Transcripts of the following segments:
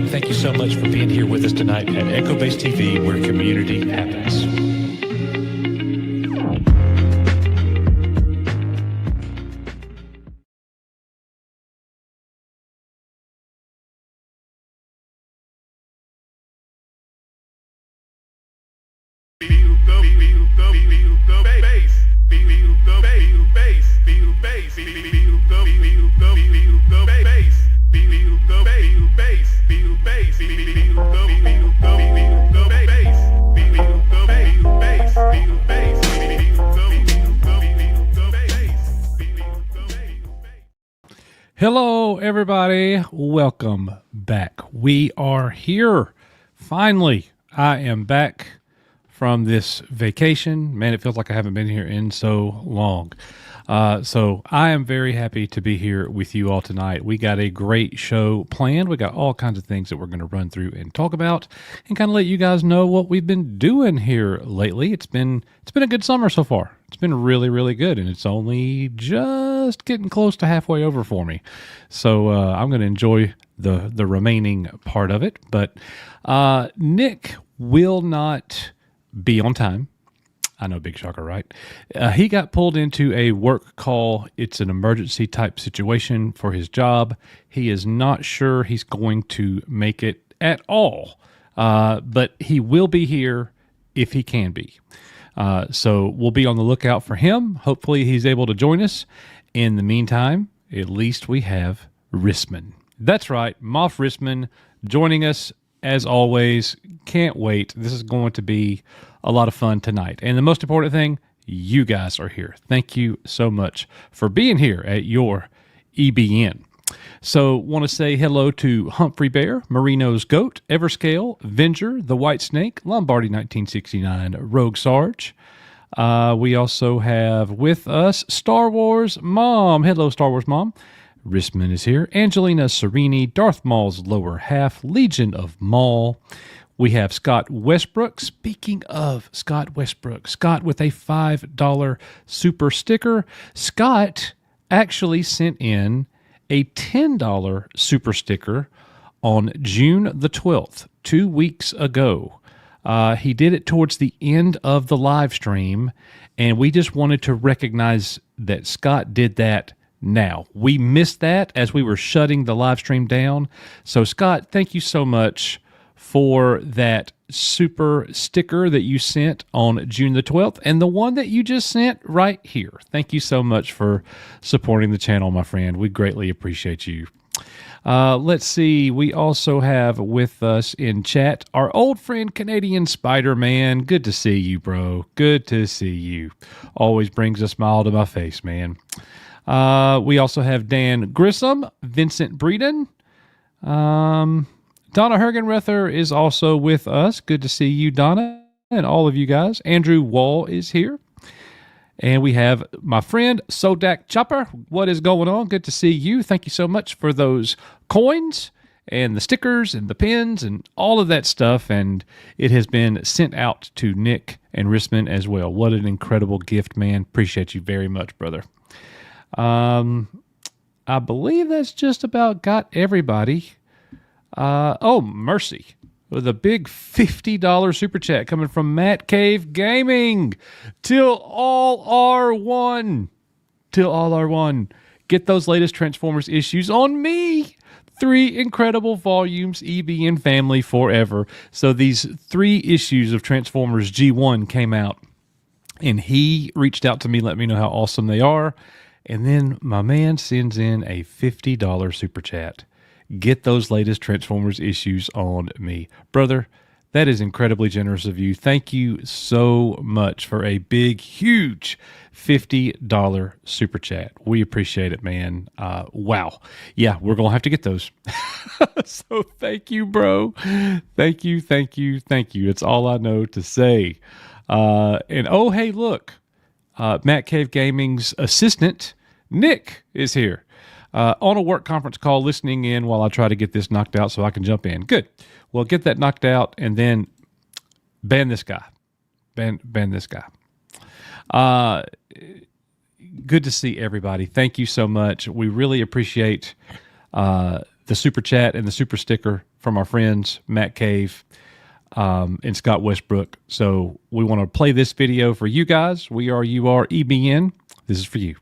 and thank you so much for being here with us tonight at Echo Base TV, where community happens. Hello, everybody. Welcome back. We are here. Finally, I am back from this vacation. Man, it feels like I haven't been here in so long. So I am very happy to be here with you all tonight. We got a great show planned. We got all kinds of things that we're going to run through and talk about and kind of let you guys know what we've been doing here lately. It's been a good summer so far. It's been really, really good, and it's only just getting close to halfway over for me. So I'm going to enjoy the remaining part of it. But Nick will not be on time. I know, big shocker, right? He got pulled into a work call. It's an emergency type situation for his job. He is not sure he's going to make it at all, but he will be here if he can be. So we'll be on the lookout for him. Hopefully he's able to join us. In the meantime, at least we have Rissman. That's right, Moff Rissman joining us as always. Can't wait. This is going to be a lot of fun tonight. And the most important thing, you guys are here. Thank you so much for being here at your EBN. So want to say hello to Humphrey Bear, Marino's Goat, Everscale, Venger, The White Snake, Lombardi 1969, Rogue Sarge. We also have with us Star Wars Mom. Hello, Star Wars Mom. Rissman is here. Angelina Serini, Darth Maul's lower half, Legion of Maul. We have Scott Westbrook. Speaking of Scott Westbrook, Scott with a $5 super sticker. Scott actually sent in a $10 super sticker on June the 12th, 2 weeks ago. He did it towards the end of the live stream, and we just wanted to recognize that Scott did that now. We missed that as we were shutting the live stream down. So, Scott, thank you so much for that super sticker that you sent on June the 12th and the one that you just sent right here. Thank you so much for supporting the channel, my friend. We greatly appreciate you. Let's see. We also have with us in chat our old friend Canadian Spider-Man. Good to see you, bro. Good to see you. Always brings a smile to my face, man. We also have Dan Grissom, Vincent Breeden. Donna Hergenrether is also with us. Good to see you, Donna, and all of you guys. Andrew Wall is here. And we have my friend Sodak Chopper. What is going on? Good to see you. Thank you so much for those coins and the stickers and the pins and all of that stuff. And it has been sent out to Nick and Rissman as well. What an incredible gift, man. Appreciate you very much, brother. I believe that's just about got everybody. Mercy. With a big $50 super chat coming from Matt Cave Gaming. Till all are one. Till all are one. Get those latest Transformers issues on me. 3 incredible volumes, EBN family forever. So these 3 issues of Transformers G1 came out. And he reached out to me, let me know how awesome they are. And then my man sends in a $50 super chat. Get those latest Transformers issues on me. Brother, that is incredibly generous of you. Thank you so much for a big, huge $50 super chat. We appreciate it, man. Wow. Yeah, we're going to have to get those. So thank you, bro. Thank you, thank you, thank you. It's all I know to say. And oh, hey, look. Matt Cave Gaming's assistant, Nick, is here. On a work conference call, listening in while I try to get this knocked out so I can jump in. Good. Well, get that knocked out and then ban this guy. Ban this guy. Good to see everybody. Thank you so much. We really appreciate the super chat and the super sticker from our friends Matt Cave and Scott Westbrook. So we want to play this video for you guys. We are You Are EBN. This is for you.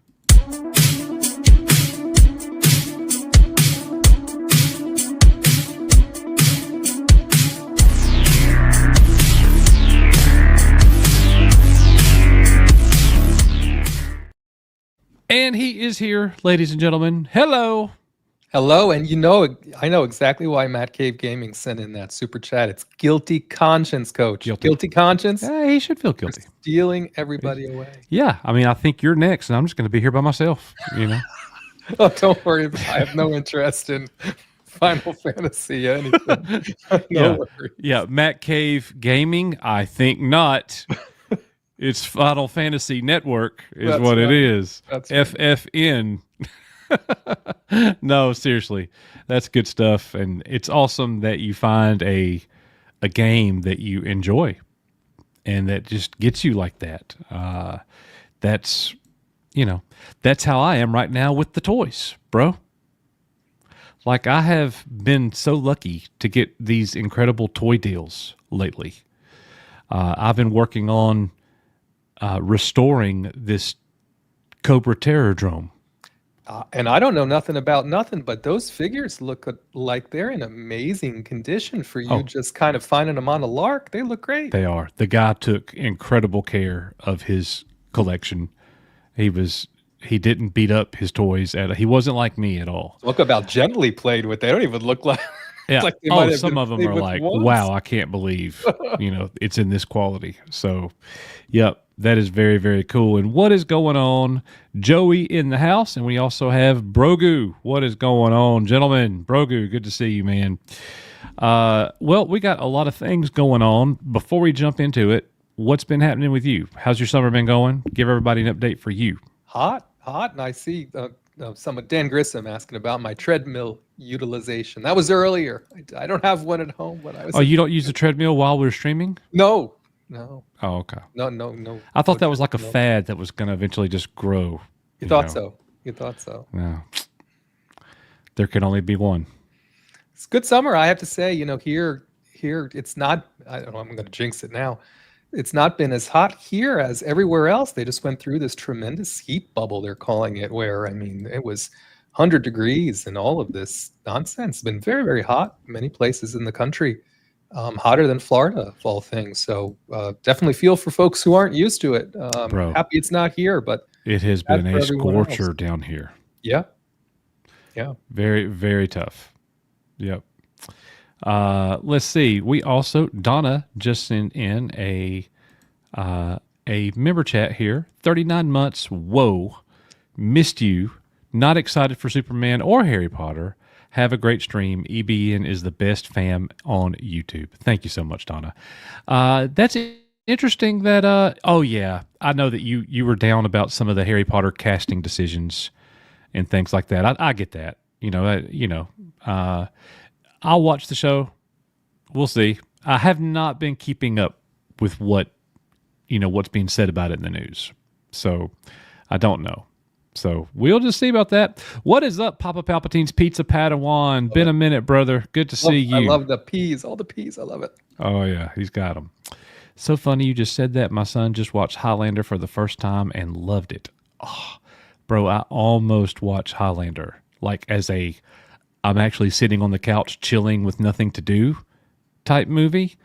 And he is here, ladies and gentlemen. Hello. Hello, and I know exactly why Matt Cave Gaming sent in that super chat. It's guilty conscience, Coach. Guilty conscience. He should feel guilty. Stealing everybody away. Yeah, I mean, I think you're next, and I'm just going to be here by myself. You know. Oh, don't worry. I have no interest in Final Fantasy anything. Yeah, Matt Cave Gaming. I think not. It's Final Fantasy Network is That's what right. It is. That's FFN. Right. No, seriously, that's good stuff, and it's awesome that you find a game that you enjoy and that just gets you like that. That's how I am right now with the toys, bro. Like, I have been so lucky to get these incredible toy deals lately. I've been working on restoring this Cobra Terrordrome. And I don't know nothing about nothing, but those figures look like they're in amazing condition for you. Just kind of finding them on a lark. They look great. They are. The guy took incredible care of his collection. He didn't beat up his toys. He wasn't like me at all. Look about gently played with. They don't even look like. Yeah. Like some of them are like, wow, I can't believe, it's in this quality. So, yep, that is very, very cool. And what is going on? Joey in the house, and we also have Brogu. What is going on, gentlemen? Brogu, good to see you, man. Well, we got a lot of things going on. Before we jump into it, what's been happening with you? How's your summer been going? Give everybody an update for you. Hot, and I see some of Dan Grissom asking about my treadmill utilization. That was earlier. I don't have one at home. But you don't use the treadmill while we're streaming? No. Oh, okay. No. I thought that was like a fad that was going to eventually just grow. You thought so? You thought so? No. There can only be one. It's a good summer, I have to say. Here it's not. I don't know. I'm going to jinx it now. It's not been as hot here as everywhere else. They just went through this tremendous heat bubble, they're calling it, where, it was 100 degrees and all of this nonsense. It's been very, very hot in many places in the country, hotter than Florida, of all things. So definitely feel for folks who aren't used to it. Bro, happy it's not here, but it has been a scorcher down here. Yeah. Very, very tough. Yep. Let's see. We also, Donna just sent in a member chat here. 39 months. Whoa. Missed you. Not excited for Superman or Harry Potter. Have a great stream. EBN is the best fam on YouTube. Thank you so much, Donna. That's interesting that, I know that you were down about some of the Harry Potter casting decisions and things like that. I get that. I'll watch the show. We'll see. I have not been keeping up with what's being said about it in the news. So I don't know. So we'll just see about that. What is up, Papa Palpatine's Pizza Padawan? Been a minute, brother. Good to see you. I love the peas. All the peas. I love it. Oh, yeah. He's got them. So funny you just said that. My son just watched Highlander for the first time and loved it. Oh, bro, I almost watched Highlander. I'm actually sitting on the couch chilling with nothing to do type movie.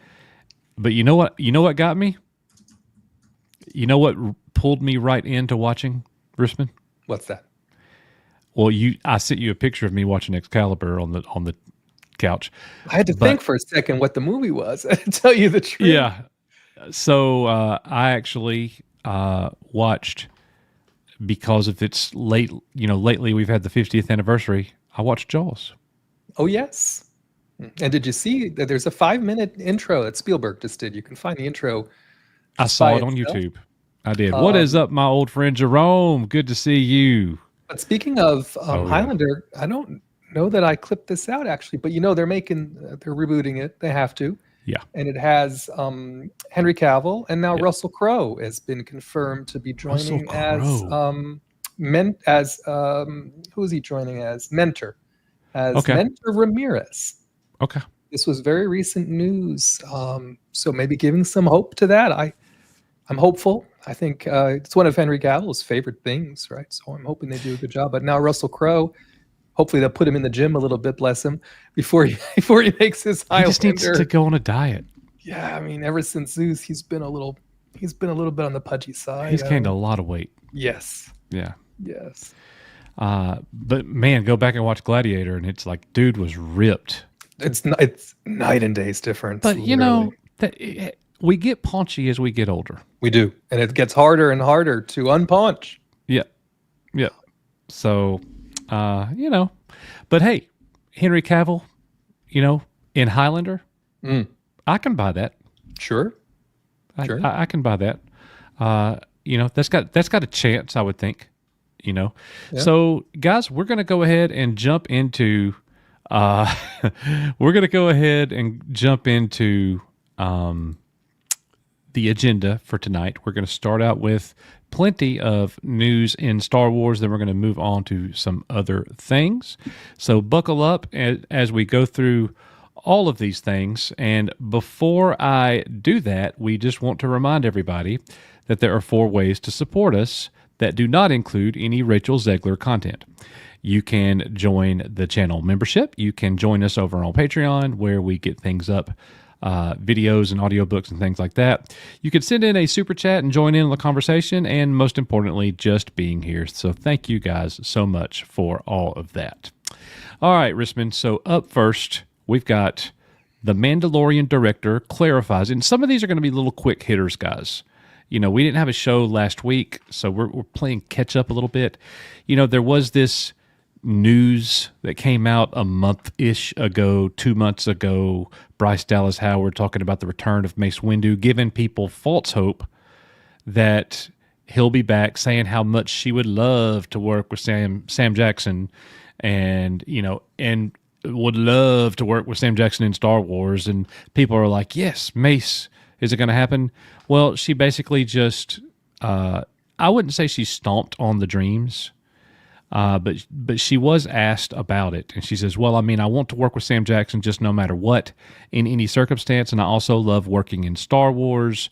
But you know what? You know what got me? You know what pulled me right into watching Risman? What's that? Well, I sent you a picture of me watching Excalibur on the couch. I had to think for a second what the movie was. To tell you the truth. Yeah. So I actually watched, because of its lately we've had the 50th anniversary. I watched Jaws. Oh, yes. And did you see that there's a 5-minute intro that Spielberg just did? You can find the intro. I saw it on YouTube. I did. What is up, my old friend Jerome? Good to see you. But speaking of Highlander, I don't know that I clipped this out, actually. But, they're rebooting it. They have to. Yeah. And it has Henry Cavill, and now Russell Crowe has been confirmed to be joining as who is he joining as? Mentor. as Okay. Mentor Ramirez. Okay. This was very recent news, so maybe giving some hope to that. I'm hopeful. I think it's one of Henry Cavill's favorite things, right? So I'm hoping they do a good job. But now Russell Crowe, hopefully they'll put him in the gym a little bit, bless him, before he makes his He just needs Highlander. to go on a diet. Yeah, I mean, ever since Zeus, he's been a little bit on the pudgy side. He's gained a lot of weight. Yes. Yeah. Yes. But man, go back and watch Gladiator, and it's like, dude was ripped. It's night and day's difference. But you know that we get paunchy as we get older. We do, and it gets harder and harder to unpaunch. Yeah, yeah. So, you know, but hey, Henry Cavill, you know, in Highlander, I can buy that. Sure, I can buy that. You know, that's got a chance, I would think. You know, so guys, we're gonna go ahead and jump into. We're gonna go ahead and jump into the agenda for tonight. We're going to start out with plenty of news in Star Wars. Then we're going to move on to some other things. So buckle up as we go through all of these things. And before I do that, we just want to remind everybody that there are 4 ways to support us that do not include any Rachel Zegler content. You can join the channel membership. You can join us over on Patreon, where we get things up, videos and audiobooks and things like that. You can send in a super chat and join in on the conversation, and most importantly, just being here. So thank you guys so much for all of that. All right, Risman. So up first, we've got the Mandalorian director clarifies, and some of these are going to be little quick hitters, guys. You know, we didn't have a show last week, so we're playing catch up a little bit. You know, there was this news that came out a month-ish ago, 2 months ago. Bryce Dallas Howard talking about the return of Mace Windu, giving people false hope that he'll be back, saying how much she would love to work with Sam Jackson, and you know, and would love to work with Sam Jackson in Star Wars. And people are like, yes, Mace, is it going to happen? Well, she basically just, I wouldn't say she stomped on the dreams, but she was asked about it. And she says, well, I mean, I want to work with Sam Jackson just no matter what, in any circumstance. And I also love working in Star Wars.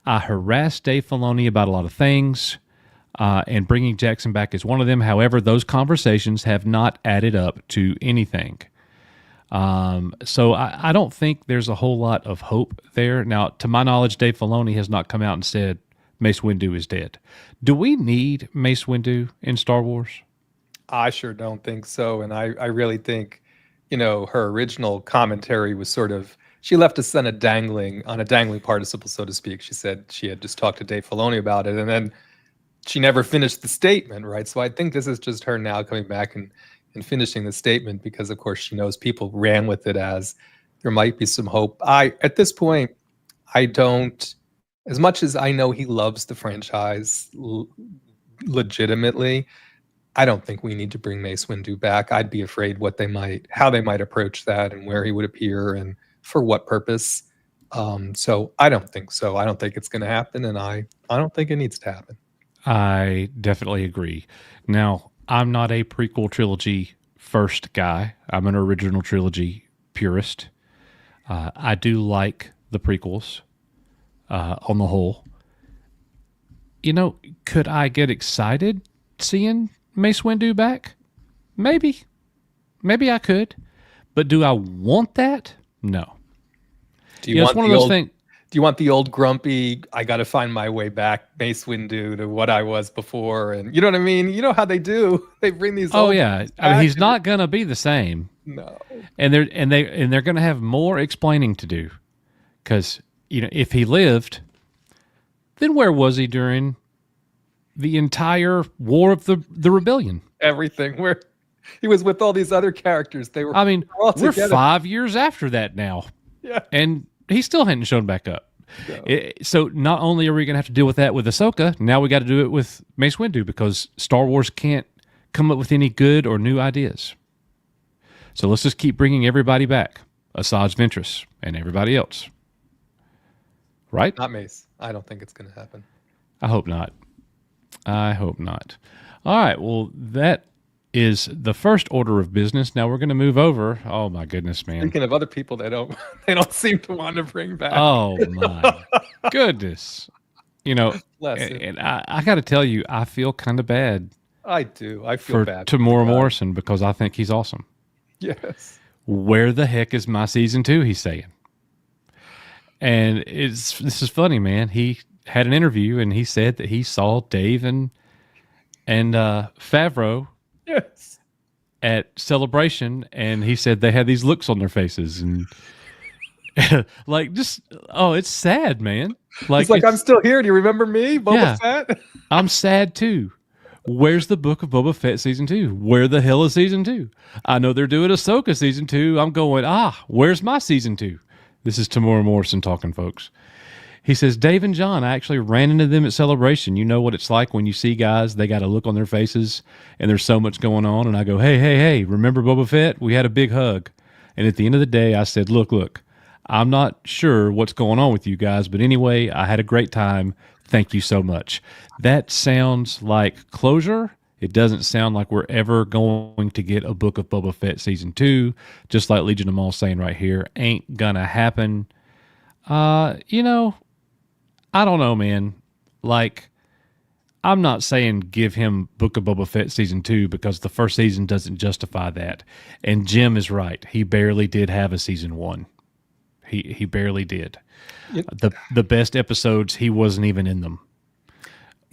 I harassed Dave Filoni about a lot of things, and bringing Jackson back is one of them. However, those conversations have not added up to anything. So I don't think there's a whole lot of hope there. Now, to my knowledge, Dave Filoni has not come out and said Mace Windu is dead. Do we need Mace Windu in Star Wars? I sure don't think so. And I really think, you know, her original commentary was sort of, she left us on a dangling participle, so to speak. She said she had just talked to Dave Filoni about it, and then she never finished the statement, right? So I think this is just her now coming back and finishing the statement, because of course she knows people ran with it as there might be some hope. At this point, I don't, as much as I know he loves the franchise legitimately, I don't think we need to bring Mace Windu back. I'd be afraid how they might approach that, and where he would appear and for what purpose. So I don't think so. I don't think it's going to happen, and I don't think it needs to happen. I definitely agree. Now, I'm not a prequel trilogy first guy. I'm an original trilogy purist. I do like the prequels on the whole. You know, could I get excited seeing Mace Windu back? Maybe. Maybe I could. But do I want that? No. Do you want one of those things? Do you want the old grumpy, I got to find my way back, Mace Windu, to what I was before? And you know what I mean? You know how they do. They bring these. Oh yeah, I mean, he's not gonna be the same. No. And they're gonna have more explaining to do, because you know, if he lived, then where was he during the entire War of the Rebellion? Everything where he was with all these other characters. They were. I mean, we're 5 years after that now. Yeah. And he still hadn't shown back up. No. So not only are we going to have to deal with that with Ahsoka, now we got to do it with Mace Windu, because Star Wars can't come up with any good or new ideas. So let's just keep bringing everybody back. Asajj Ventress and everybody else. Right? Not Mace. I don't think it's going to happen. I hope not. I hope not. All right. Well, that is the first order of business. Now we're going to move over. Oh my goodness, man. Speaking of other people they don't they don't seem to want to bring back. Oh my goodness. You know, Bless him. and I got to tell you, I feel kind of bad I do. I feel for bad. Tamora Morrison because I think he's awesome. Yes. Where the heck is my season 2? He's saying. And this is funny, man. He had an interview and he said that he saw Dave and Favreau Yes. at Celebration, and he said they had these looks on their faces and like just it's sad, man. He's like, I'm still here. Do you remember me, Boba Yeah. Fett? I'm sad too. Where's the Book of Boba Fett season 2? Where the hell is season 2? I know they're doing Ahsoka season 2. I'm going, where's my season 2? This is Tamora Morrison talking, folks. He says, Dave and John, I actually ran into them at Celebration. You know what it's like when you see guys, they got a look on their faces and there's so much going on. And I go, hey, remember Boba Fett? We had a big hug. And at the end of the day, I said, look, I'm not sure what's going on with you guys, but anyway, I had a great time. Thank you so much. That sounds like closure. It doesn't sound like we're ever going to get a Book of Boba Fett season 2, just like Legion of Maul saying right here, ain't gonna happen. I don't know, man. Like, I'm not saying give him Book of Boba Fett season 2 because the first season doesn't justify that. And Jim is right. He barely did have a season 1. He barely did. The best episodes, he wasn't even in them.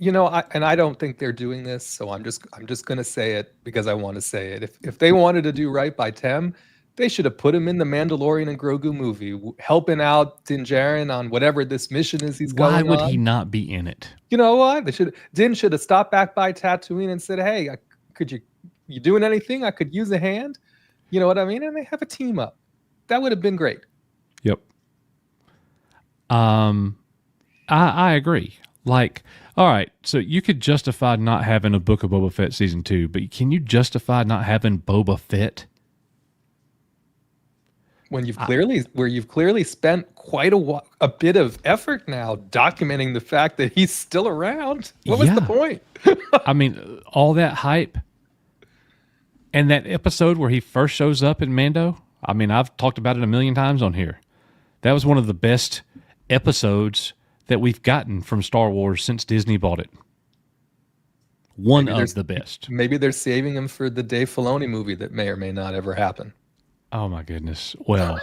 I don't think they're doing this, so I'm just gonna say it because I want to say it. If they wanted to do right by Tem, they should have put him in the Mandalorian and Grogu movie, helping out Din Djarin on whatever this mission is he's going on. Why would he not be in it? You know what? Din should have stopped back by Tatooine and said, "Hey, could you doing anything? I could use a hand." You know what I mean? And they have a team up. That would have been great. Yep. I agree. Like, all right, so you could justify not having a Book of Boba Fett season 2, but can you justify not having Boba Fett? When you've clearly spent quite a bit of effort now documenting the fact that he's still around. What was the point? I mean, all that hype and that episode where he first shows up in Mando. I mean, I've talked about it a million times on here. That was one of the best episodes that we've gotten from Star Wars since Disney bought it. One of the best. Maybe they're saving him for the Dave Filoni movie that may or may not ever happen. Oh my goodness. Well,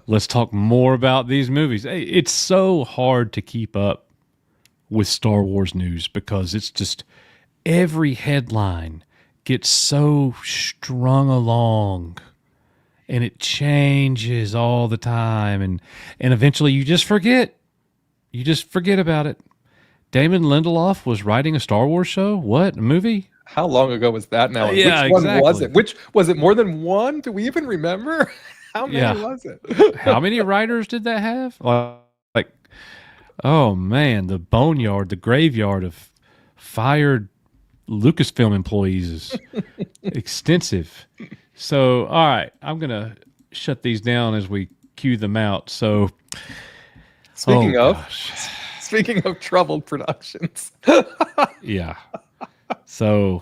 let's talk more about these movies. It's so hard to keep up with Star Wars news because it's just every headline gets so strung along and it changes all the time. And eventually you just forget. You just forget about it. Damon Lindelof was writing a Star Wars show? What? A movie? How long ago was that now? Yeah, Which one exactly. was it? Which was it more than one? Do we even remember? How many was it? How many writers did that have? Like, oh man, the boneyard, the graveyard of fired Lucasfilm employees is extensive. So, all right, I'm going to shut these down as we cue them out. So, speaking of troubled productions. Yeah. So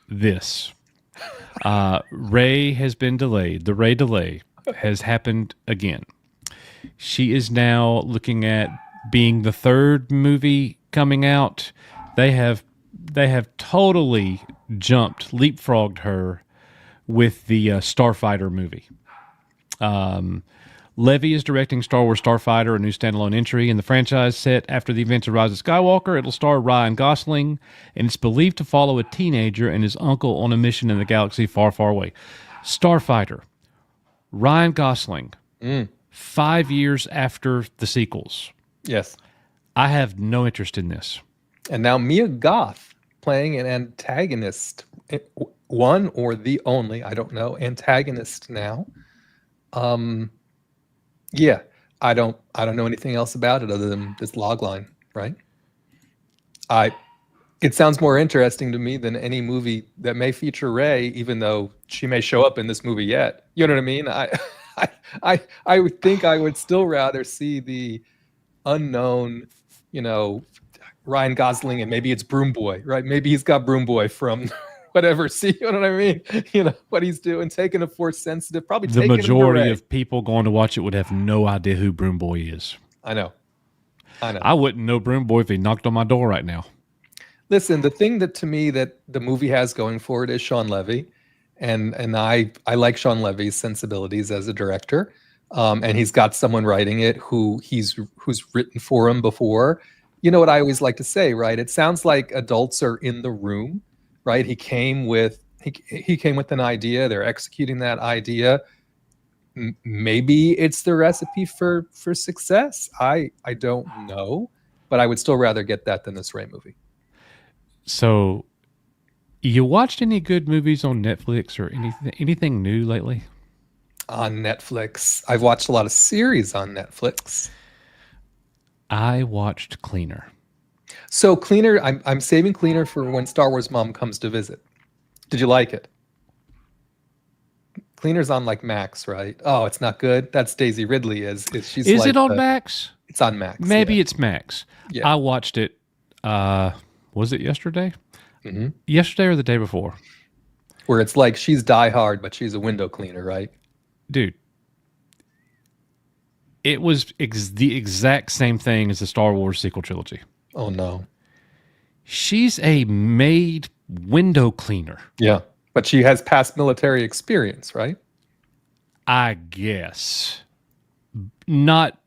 this Rey has been delayed. The Rey delay has happened again. She is now looking at being the third movie coming out. They have totally leapfrogged her with the Starfighter movie. Levy is directing Star Wars Starfighter, a new standalone entry in the franchise set after the events of Rise of Skywalker. It'll star Ryan Gosling, and it's believed to follow a teenager and his uncle on a mission in the galaxy far, far away. Starfighter, Ryan Gosling, 5 years after the sequels. Yes. I have no interest in this. And now Mia Goth playing an antagonist, one or the only, I don't know, antagonist now. Yeah, I don't know anything else about it other than this log line, right? It sounds more interesting to me than any movie that may feature Rey, even though she may show up in this movie yet. You know what I mean? I would think I would still rather see the unknown, Ryan Gosling, and maybe it's Broom Boy, right? Maybe he's got Broom Boy from whatever. See, you know what I mean? You know what he's doing, taking a Force sensitive, probably The taking majority him of people going to watch it would have no idea who Broom Boy is. I know. I wouldn't know Broom Boy if he knocked on my door right now. Listen, the thing that to me that the movie has going for it is Sean Levy, and I like Sean Levy's sensibilities as a director, and he's got someone writing it who's written for him before. You know what I always like to say, right? It sounds like adults are in the room, right? He came with an idea. They're executing that idea. Maybe it's the recipe for success. I don't know, but I would still rather get that than this Ray movie. So, you watched any good movies on Netflix or anything new lately? On Netflix, I've watched a lot of series on Netflix. I watched Cleaner. So Cleaner, I'm saving Cleaner for when Star Wars Mom comes to visit. Did you like it? Cleaner's on like Max, right? Oh, it's not good. That's Daisy Ridley. She's Is like it on Max? It's on Max. Maybe it's Max. Yeah. I watched it. Was it yesterday? Mm-hmm. Yesterday or the day before? Where it's like she's Die Hard, but she's a window cleaner, right? Dude, it was the exact same thing as the Star Wars sequel trilogy. Oh no. She's a maid window cleaner. Yeah, but she has past military experience, right? I guess. Not.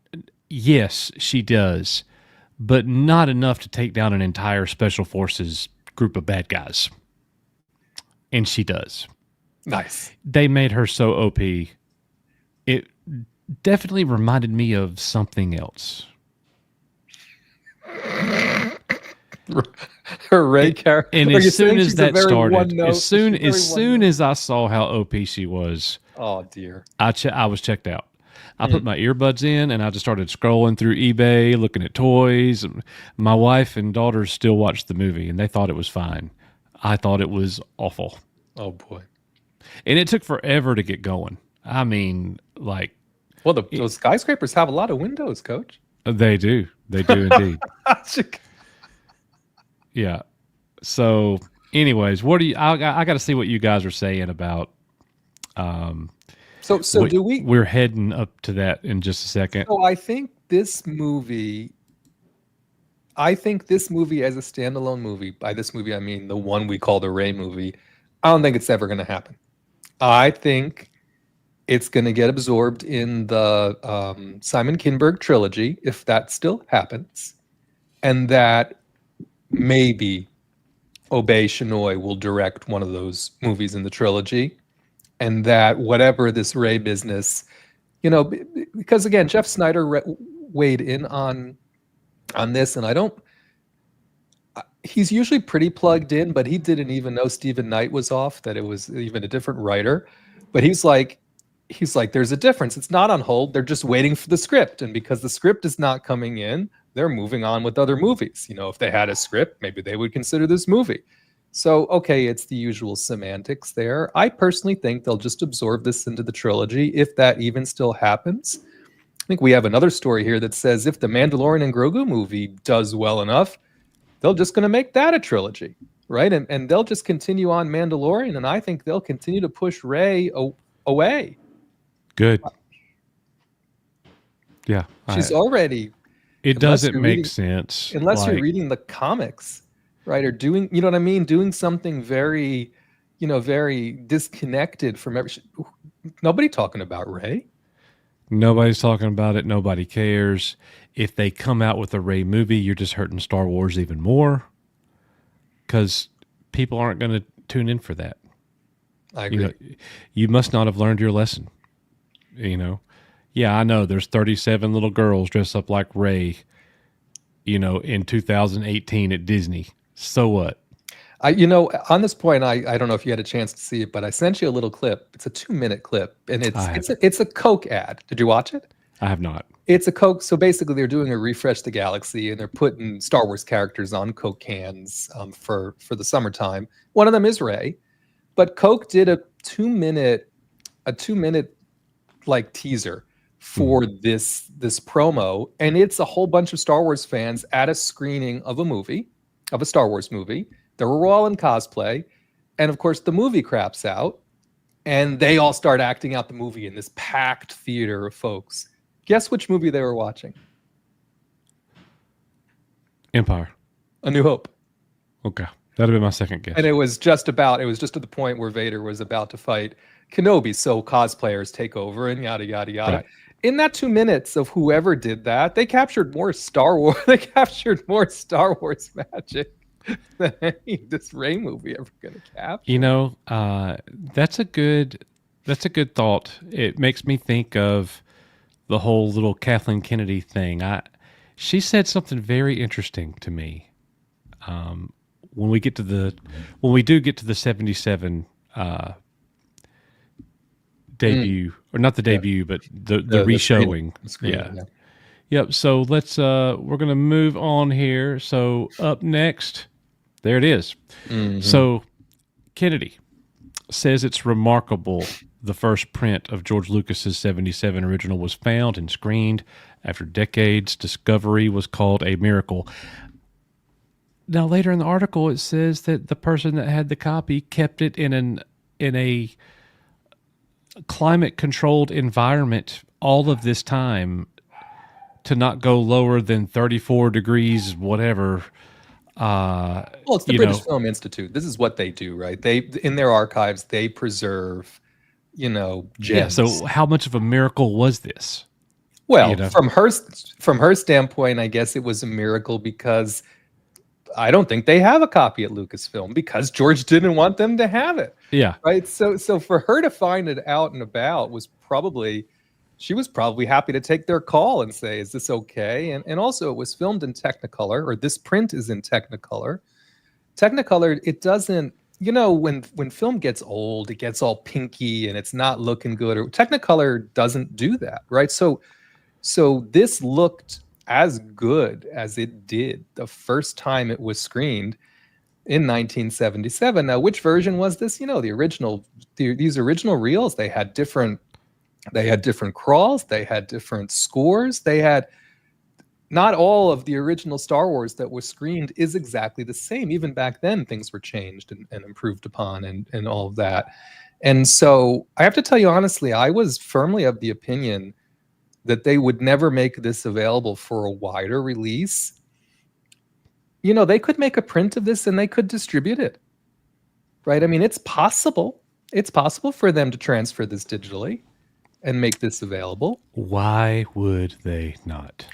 Yes, she does, but not enough to take down an entire special forces group of bad guys. And she does. Nice. They made her so OP. It definitely reminded me of something else. Her Ray character. And as soon as that started, as soon as I saw how OP she was, oh dear, I was checked out. I put my earbuds in and I just started scrolling through eBay, looking at toys. My wife and daughters still watched the movie and they thought it was fine. I thought it was awful. Oh boy. And it took forever to get going. I mean, like, well, those skyscrapers have a lot of windows, Coach. They do indeed. Yeah. So, anyways, what do you? I got to see what you guys are saying about. So do we? We're heading up to that in just a second. So I think this movie as a standalone movie. By this movie, I mean the one we call the Ray movie. I don't think it's ever going to happen. I think it's going to get absorbed in the Simon Kinberg trilogy, if that still happens, and that maybe Obey Shinoy will direct one of those movies in the trilogy, and that whatever this Ray business, because again, Jeff Snyder weighed in on this, and he's usually pretty plugged in, but he didn't even know Stephen Knight was off, that it was even a different writer. But he's like, there's a difference. It's not on hold. They're just waiting for the script. And because the script is not coming in, they're moving on with other movies. If they had a script, maybe they would consider this movie. So, okay, it's the usual semantics there. I personally think they'll just absorb this into the trilogy, if that even still happens. I think we have another story here that says if the Mandalorian and Grogu movie does well enough, they're just going to make that a trilogy, right? And they'll just continue on Mandalorian, and I think they'll continue to push Rey away. Good. Yeah. She's already... It doesn't make sense. Unless you're reading the comics, right? Or doing, you know what I mean? Doing something very, very disconnected from nobody talking about Rey. Nobody's talking about it. Nobody cares. If they come out with a Rey movie, you're just hurting Star Wars even more because people aren't going to tune in for that. I agree. You must not have learned your lesson. Yeah, I know there's 37 little girls dressed up like Rey, in 2018 at Disney. So what? On this point, I don't know if you had a chance to see it, but I sent you a little clip. It's a 2-minute clip, and it's a Coke ad. Did you watch it? I have not. It's a Coke. So basically, they're doing a Refresh the Galaxy, and they're putting Star Wars characters on Coke cans for the summertime. One of them is Rey, but Coke did a 2-minute like teaser for this promo, and it's a whole bunch of Star Wars fans at a screening of a Star Wars movie. They were all in cosplay, and of course the movie craps out, and they all start acting out the movie in this packed theater of folks. Guess which movie they were watching? Empire. A New Hope. Okay. That'd be my second guess. And it was just at the point where Vader was about to fight Kenobi. So cosplayers take over and yada, yada, yada. Right. In that 2 minutes of whoever did that, they captured more Star Wars. They captured more Star Wars magic than any this Rey movie ever going to capture. You know, that's a good thought. It makes me think of the whole little Kathleen Kennedy thing. She said something very interesting to me. When we do get to the 77 debut, or not the debut, but the reshowing. Yeah. Yep. So we're going to move on here. So up next, there it is. Mm-hmm. So Kennedy says it's remarkable the first print of George Lucas's 77 original was found and screened after decades. Discovery was called a miracle. Now, later in the article, it says that the person that had the copy kept it in a climate-controlled environment all of this time to not go lower than 34 degrees, whatever. Well, it's the British Film Institute. This is what they do, right? They, in their archives, they preserve, gems. Yeah. So, how much of a miracle was this? Well, from her standpoint, I guess it was a miracle because I don't think they have a copy at Lucasfilm because George didn't want them to have it. Yeah. Right. So for her to find it out and about she was probably happy to take their call and say, is this okay? And also it was filmed in Technicolor, or this print is in Technicolor. Technicolor, it doesn't, when film gets old, it gets all pinky and it's not looking good. Or Technicolor doesn't do that, right? So this looked as good as it did the first time it was screened in 1977. Now, which version was this? The original, these original reels, they had different crawls, they had different scores, they had not all of the original Star Wars that was screened is exactly the same. Even back then, things were changed and improved upon and all of that. And so I have to tell you honestly, I was firmly of the opinion that they would never make this available for a wider release. They could make a print of this and they could distribute it, right? I mean, it's possible. It's possible for them to transfer this digitally and make this available. Why would they not?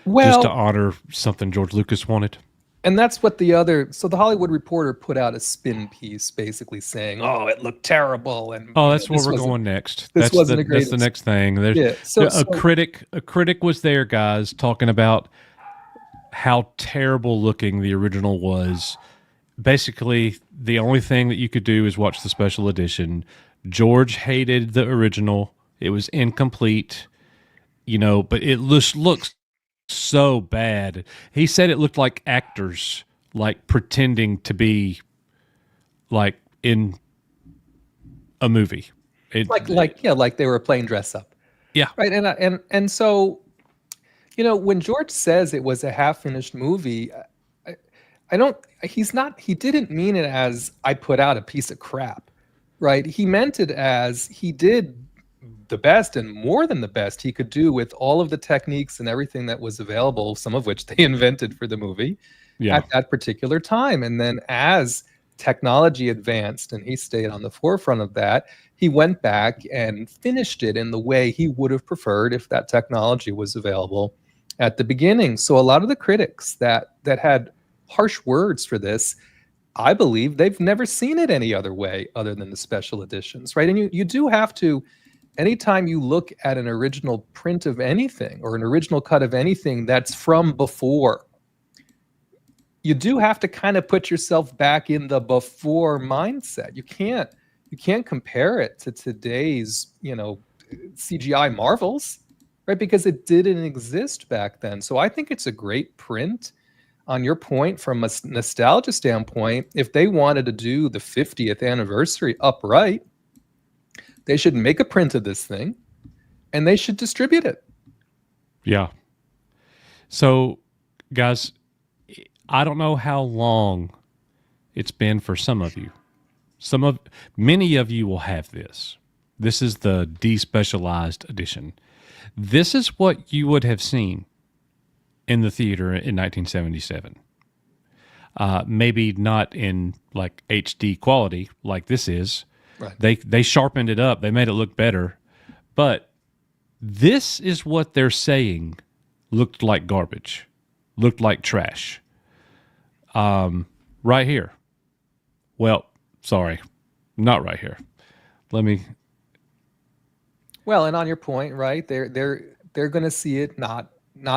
Well, just to honor something George Lucas wanted. And that's what the Hollywood Reporter put out a spin piece basically saying, oh, it looked terrible. And that's where we're going next. That's the next thing. There's a critic was there, guys, talking about how terrible looking the original was. Basically, the only thing that you could do is watch the special edition. George hated the original. It was incomplete, but it just looks so bad. He said it looked like actors pretending to be in a movie. Like they were playing dress up. Yeah. Right. And so, when George says it was a half-finished movie, he didn't mean it as I put out a piece of crap, right? He meant it as he did the best and more than the best he could do with all of the techniques and everything that was available, some of which they invented for the movie at that particular time. And then as technology advanced and he stayed on the forefront of that, he went back and finished it in the way he would have preferred if that technology was available at the beginning. So a lot of the critics that had harsh words for this, I believe they've never seen it any other way other than the special editions, right? And you do have to, anytime you look at an original print of anything or an original cut of anything that's from before, you do have to kind of put yourself back in the before mindset. You can't compare it to today's, CGI marvels, right? Because it didn't exist back then. So I think it's a great print. On your point, from a nostalgia standpoint, if they wanted to do the 50th anniversary upright, they should make a print of this thing and they should distribute it. Yeah. So, guys, I don't know how long it's been for some of you. Many of you will have this. This is the despecialized edition. This is what you would have seen in the theater in 1977. Maybe not in like HD quality like this is. Right. They sharpened it up. They made it look better. But this is what they're saying looked like garbage, looked like trash. Right here. Well, sorry, not right here. Let me. Well, and on your point, right? They're going to see it not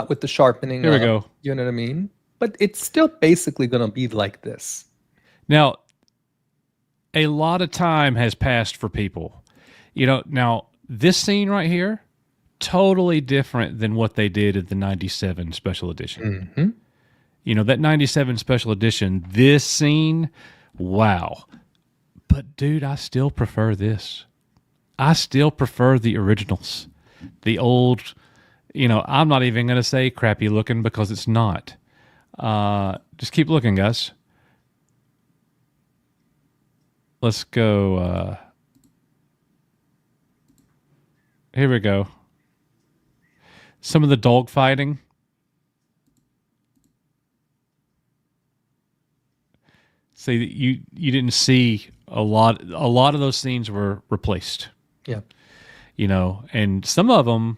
with the sharpening. Here we go. You know what I mean? But it's still basically going to be like this. Now, a lot of time has passed for people. Now this scene right here, totally different than what they did at the 97 special edition. Mm-hmm. That 97 special edition, this scene, wow. But dude, I still prefer this. I still prefer the originals. The old, I'm not even going to say crappy looking because it's not. Just keep looking, guys. Let's go. Here we go. Some of the dog fighting. See, you didn't see a lot of those scenes were replaced. Yeah. And some of them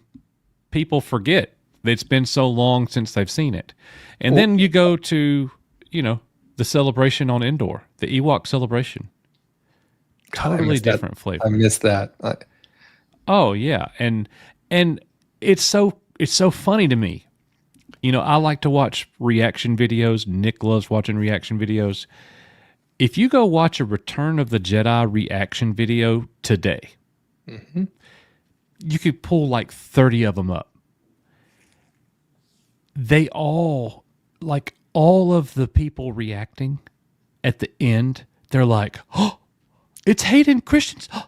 people forget. It's been so long since they've seen it. And then you go to, the celebration on Endor, the Ewok celebration. Totally different flavor. I missed that. Oh yeah. And it's so funny to me. I like to watch reaction videos. Nick loves watching reaction videos. If you go watch a Return of the Jedi reaction video today, mm-hmm. you could pull like 30 of them up. They all of the people reacting at the end, they're like, oh, it's Hayden Christensen.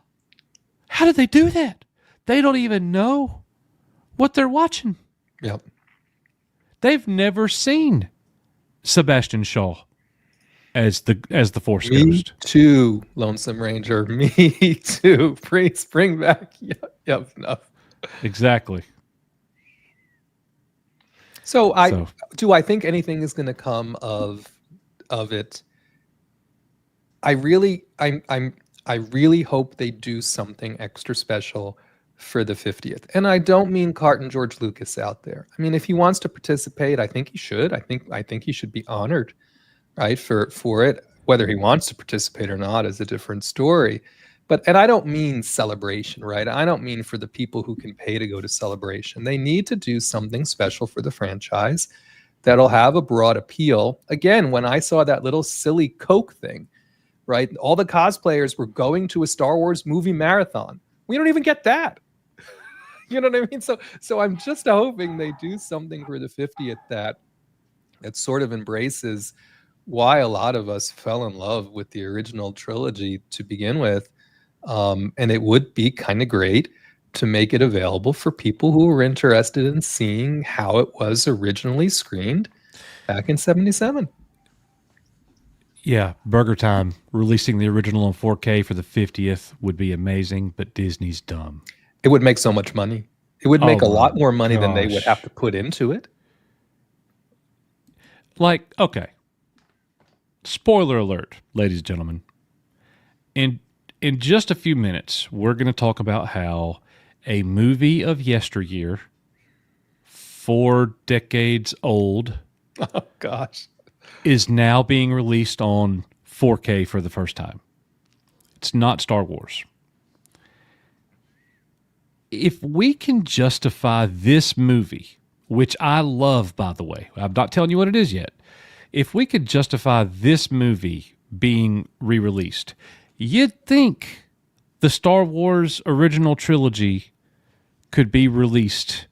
How did they do that? They don't even know what they're watching. Yep. They've never seen Sebastian Shaw as the Force Ghost. Me too, Lonesome Ranger. Me too. Bring back. Yep. Enough. Exactly. So do I think anything is going to come of it? I really hope they do something extra special for the 50th. And I don't mean carting George Lucas out there. I mean, if he wants to participate, I think he should. I think he should be honored, right, for it. Whether he wants to participate or not is a different story. And I don't mean celebration, right? I don't mean for the people who can pay to go to celebration. They need to do something special for the franchise that'll have a broad appeal. Again, when I saw that little silly Coke thing, right? All the cosplayers were going to a Star Wars movie marathon. We don't even get that. You know what I mean? So I'm just hoping they do something for the 50th that sort of embraces why a lot of us fell in love with the original trilogy to begin with. And it would be kind of great to make it available for people who are interested in seeing how it was originally screened back in 77. Yeah, Burger Time releasing the original on 4K for the 50th would be amazing, but Disney's dumb. It would make so much money. It would make a lot more money than they would have to put into it. Like, okay. Spoiler alert, ladies and gentlemen. In just a few minutes, we're going to talk about how a movie of yesteryear, 4 decades old, oh gosh, is now being released on 4K for the first time. It's not Star Wars. If we can justify this movie, which I love, by the way, I'm not telling you what it is yet. If we could justify this movie being re-released, you'd think the Star Wars original trilogy could be released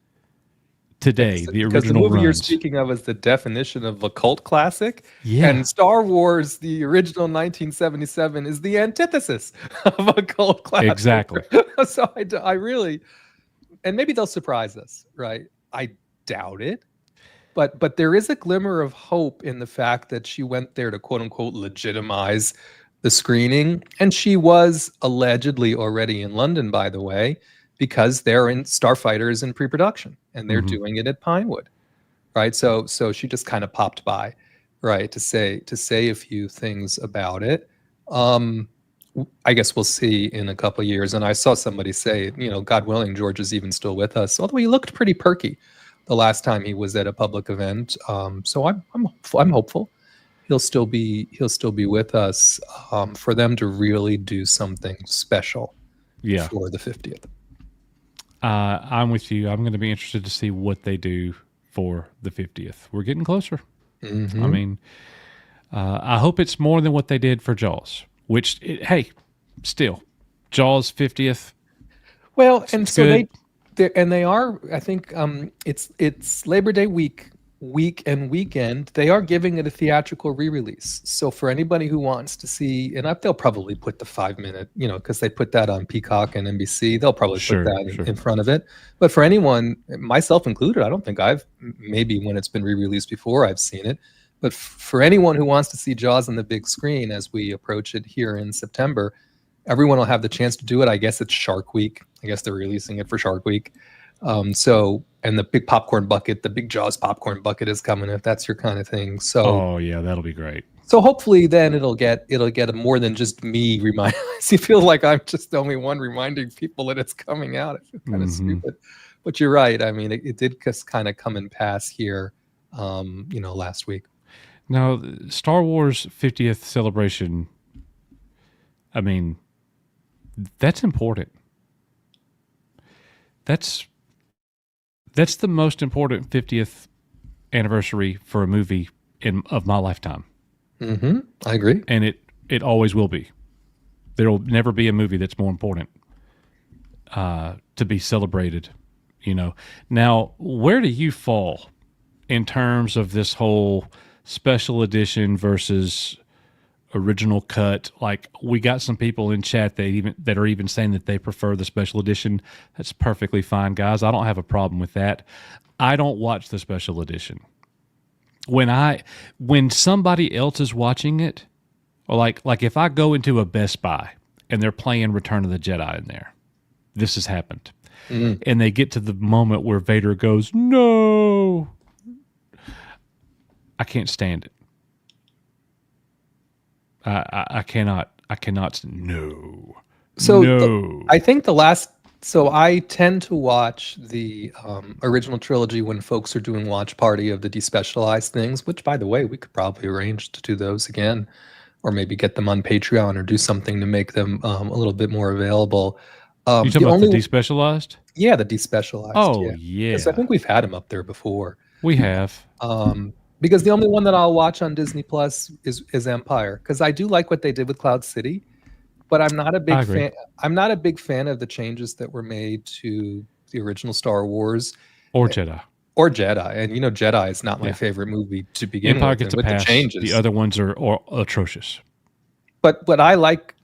today. The original because the movie runs. You're speaking of is the definition of a cult classic. Yeah. And Star Wars, the original 1977, is the antithesis of a cult classic. Exactly. So I really, and maybe they'll surprise us, right? I doubt it. But there is a glimmer of hope in the fact that she went there to quote unquote legitimize the screening. And she was allegedly already in London, by the way, because they're in Starfighter is in pre-production and they're doing it at Pinewood. Right. So she just kind of popped by, right, to say a few things about it. I guess we'll see in a couple of years. And I saw somebody say, God willing, George is even still with us, although he looked pretty perky the last time he was at a public event. So I'm hopeful he'll still be with us, for them to really do something special for the 50th. I'm with you. I'm going to be interested to see what they do for the 50th. We're getting closer. I mean, I hope it's more than what they did for Jaws, which, hey, still, Jaws 50th. Well, and so they are, I think, it's Labor Day week and weekend. They are giving it a theatrical re-release. So for anybody who wants to see, and they'll probably put the 5-minute, because they put that on Peacock and NBC, they'll probably put that in front of it. But for anyone, myself included, I don't think maybe when it's been re-released before, I've seen it. But for anyone who wants to see Jaws on the big screen as we approach it here in September, everyone will have the chance to do it. I guess it's Shark Week. I guess they're releasing it for Shark Week. And the big popcorn bucket, the big Jaws popcorn bucket is coming, if that's your kind of thing. So, oh yeah, that'll be great. So hopefully then it'll get more than just me remind. You feel like I'm just the only one reminding people that it's coming out. I feel kind of stupid, but you're right. I mean, it did just kind of come and pass here, last week. Now, Star Wars 50th celebration, I mean, that's important. That's the most important 50th anniversary for a movie of my lifetime. I agree. And it always will be. There will never be a movie that's more important to be celebrated, Now, where do you fall in terms of this whole special edition versus original cut? Like, we got some people in chat that are even saying that they prefer the special edition. That's perfectly fine, guys. I don't have a problem with that. I don't watch the special edition. When somebody else is watching it, or like if I go into a Best Buy and they're playing Return of the Jedi in there, this has happened, and they get to the moment where Vader goes, "No," I can't stand it. I cannot. No. So no. I think I tend to watch the original trilogy when folks are doing watch party of the despecialized things, which, by the way, we could probably arrange to do those again, or maybe get them on Patreon or do something to make them a little bit more available. You talking about the despecialized? Yeah, the despecialized. Oh, yeah. Because I think we've had them up there before. We have. Because the only one that I'll watch on Disney Plus is Empire, because I do like what they did with Cloud City, but I'm not a big fan. I'm not a big fan of the changes that were made to the original Star Wars or Jedi. And Jedi is not my favorite movie to begin Empire with. Gets a pass. The changes. The other ones are atrocious. But what I like,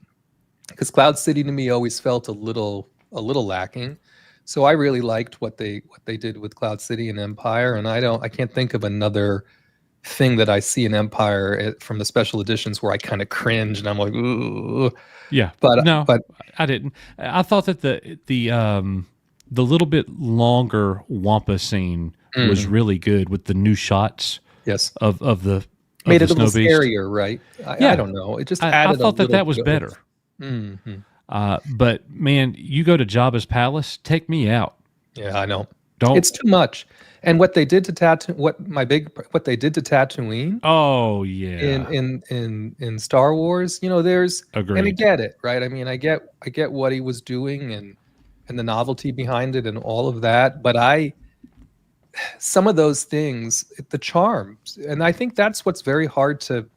because Cloud City to me always felt a little lacking. So I really liked what they did with Cloud City and Empire, and I can't think of another thing that I see in Empire from the special editions where I kind of cringe and I'm like, ooh. Yeah, but I didn't. I thought that the little bit longer Wampa scene was really good with the new shots. Yes, of the made it a little scarier, right? I don't know. It just added. I thought that was better. But man, you go to Jabba's palace, take me out. Yeah, I know. Don't. It's too much. And what they did to what they did to Tatooine. Oh yeah. In Star Wars, there's Agreed. And I get it, right? I mean, I get what he was doing and the novelty behind it and all of that, but some of those things, the charm, and I think that's what's very hard to,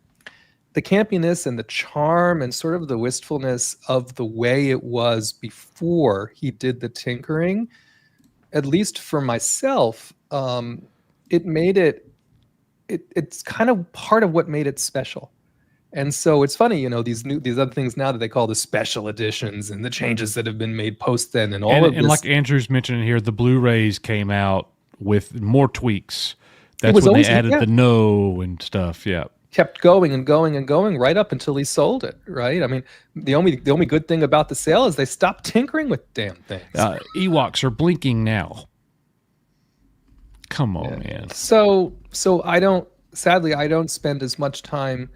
the campiness and the charm and sort of the wistfulness of the way it was before he did the tinkering, at least for myself, it made it's kind of part of what made it special. And so it's funny, these other things now that they call the special editions and the changes that have been made post then and all of And this. like Andrew's mentioning here, the Blu-rays came out with more tweaks. That's was when they always- added yeah. the no and stuff. Yeah. Kept going and going and going right up until he sold it, right? I mean, the only good thing about the sale is they stopped tinkering with damn things. Ewoks are blinking now. Come on, man. So sadly I don't spend as much time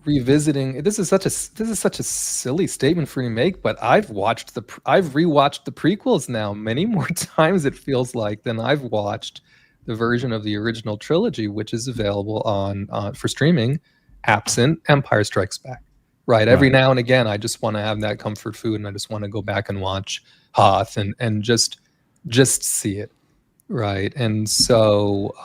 revisiting. This is such a silly statement for me to make, but I've rewatched the prequels now many more times, it feels like, than I've watched the version of the original trilogy, which is available on for streaming, absent Empire Strikes Back. Right. Every now and again, I just want to have that comfort food, and I just want to go back and watch Hoth and just see it. Right. And so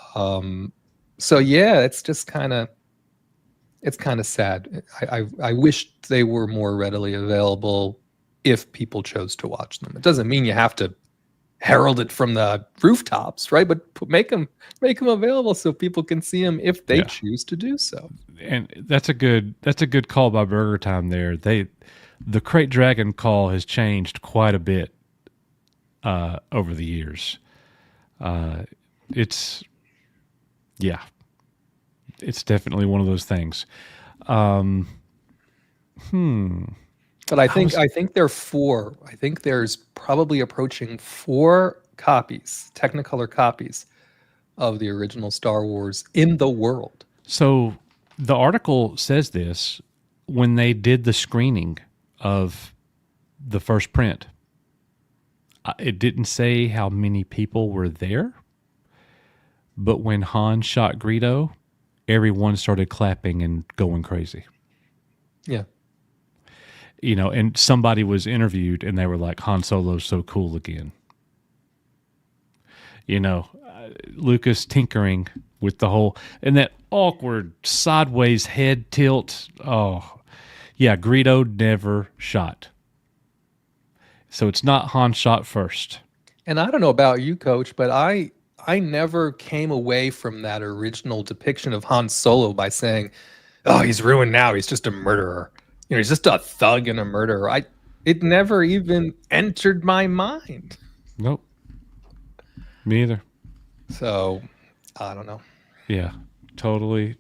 yeah, it's just kind of sad. I wish they were more readily available if people chose to watch them. It doesn't mean you have to herald it from the rooftops, right? But make them available so people can see them if they choose to do so. And that's a good call by Burger Time there. The Crate Dragon call has changed quite a bit over the years. It's definitely one of those things. But I think there are 4. I think there's probably approaching 4 copies, Technicolor copies, of the original Star Wars in the world. So the article says this when they did the screening of the first print. It didn't say how many people were there, but when Han shot Greedo, everyone started clapping and going crazy. Yeah. And somebody was interviewed and they were like, Han Solo's so cool again. Lucas tinkering with the whole, and that awkward sideways head tilt. Oh, yeah, Greedo never shot. So it's not Han shot first. And I don't know about you, Coach, but I never came away from that original depiction of Han Solo by saying, oh, he's ruined now. He's just a murderer. He's just a thug and a murderer. It never even entered my mind. Nope. Me either. So, I don't know. Yeah, totally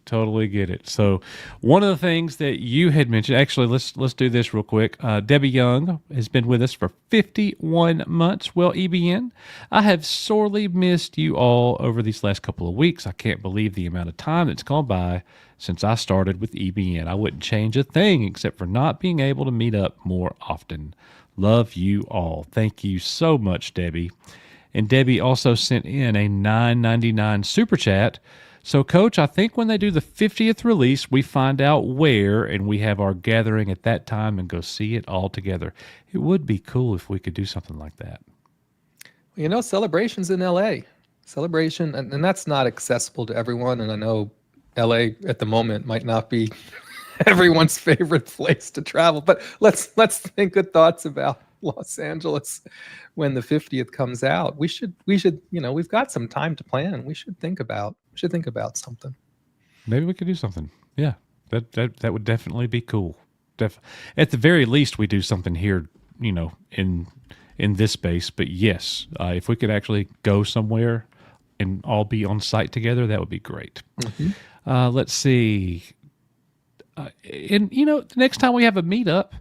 get it. So, one of the things that you had mentioned, actually, let's do this real quick. Debbie Young has been with us for 51 months. Well, EBN, I have sorely missed you all over these last couple of weeks. I can't believe the amount of time that's gone by since I started with EBN. I wouldn't change a thing except for not being able to meet up more often. Love you all. Thank you so much, Debbie. And Debbie also sent in a $9.99 super chat. So, Coach, I think when they do the 50th release, we find out where, and we have our gathering at that time and go see it all together. It would be cool if we could do something like that. Celebration's in LA. Celebration, and that's not accessible to everyone. And I know LA at the moment might not be everyone's favorite place to travel, but let's think good thoughts about Los Angeles when the 50th comes out. We should we've got some time to plan. We should think about something. Maybe we could do something. Yeah, that would definitely be cool. At the very least, we do something here, in this space. But yes, if we could actually go somewhere and all be on site together, that would be great. Mm-hmm. Let's see. And the next time we have a meetup,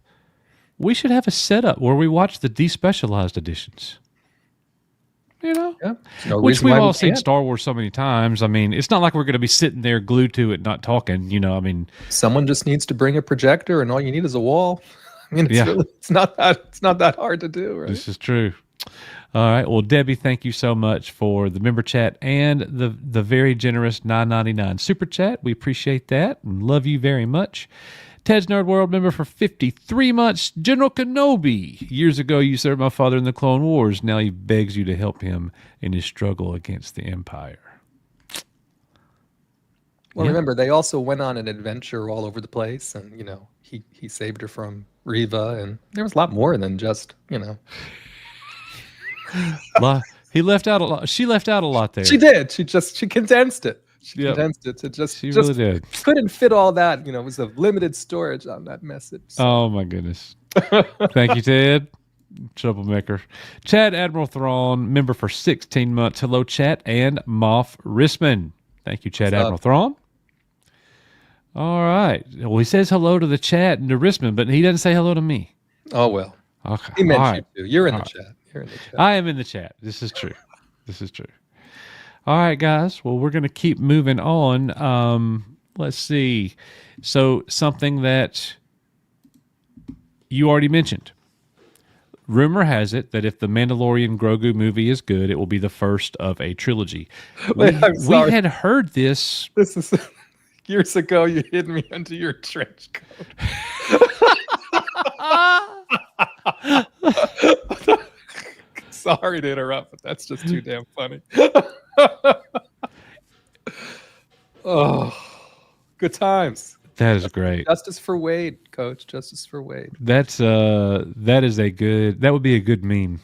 we should have a setup where we watch the despecialized editions. Yeah, no which reason we've why all we seen can't. Star Wars so many times. I mean, it's not like we're going to be sitting there glued to it, not talking. Someone just needs to bring a projector, and all you need is a wall. I mean, it's not that hard to do, right? This is true. All right. Well, Debbie, thank you so much for the member chat and the very generous $9.99 super chat. We appreciate that and love you very much. Ted's Nerd World member for 53 months. General Kenobi. Years ago, you served my father in the Clone Wars. Now he begs you to help him in his struggle against the Empire. Well, remember, they also went on an adventure all over the place, and he saved her from Reva, and there was a lot more than just He left out a lot. She left out a lot there. She did. She condensed it. She Yep. condensed it to just She really did. couldn't fit all that. It was a limited storage on that message. So. Oh my goodness. Thank you, Ted. Troublemaker. Chad Admiral Thrawn, member for 16 months. Hello, chat. And Moff Risman. Thank you, Chad Admiral Thrawn. All right. Well, he says hello to the chat and to Risman, but he doesn't say hello to me. Oh, well. Okay. He mentioned you too. You're in the chat. I am in the chat. This is true. This is true. All right, guys. Well, we're going to keep moving on. Let's see. So something that you already mentioned. Rumor has it that if the Mandalorian Grogu movie is good, it will be the first of a trilogy. We had heard this. This is years ago. You hid me under your trench coat. Sorry to interrupt, but that's just too damn funny. Oh, good times. That is great. Justice for Wade, Coach. Justice for Wade. That would be a good meme.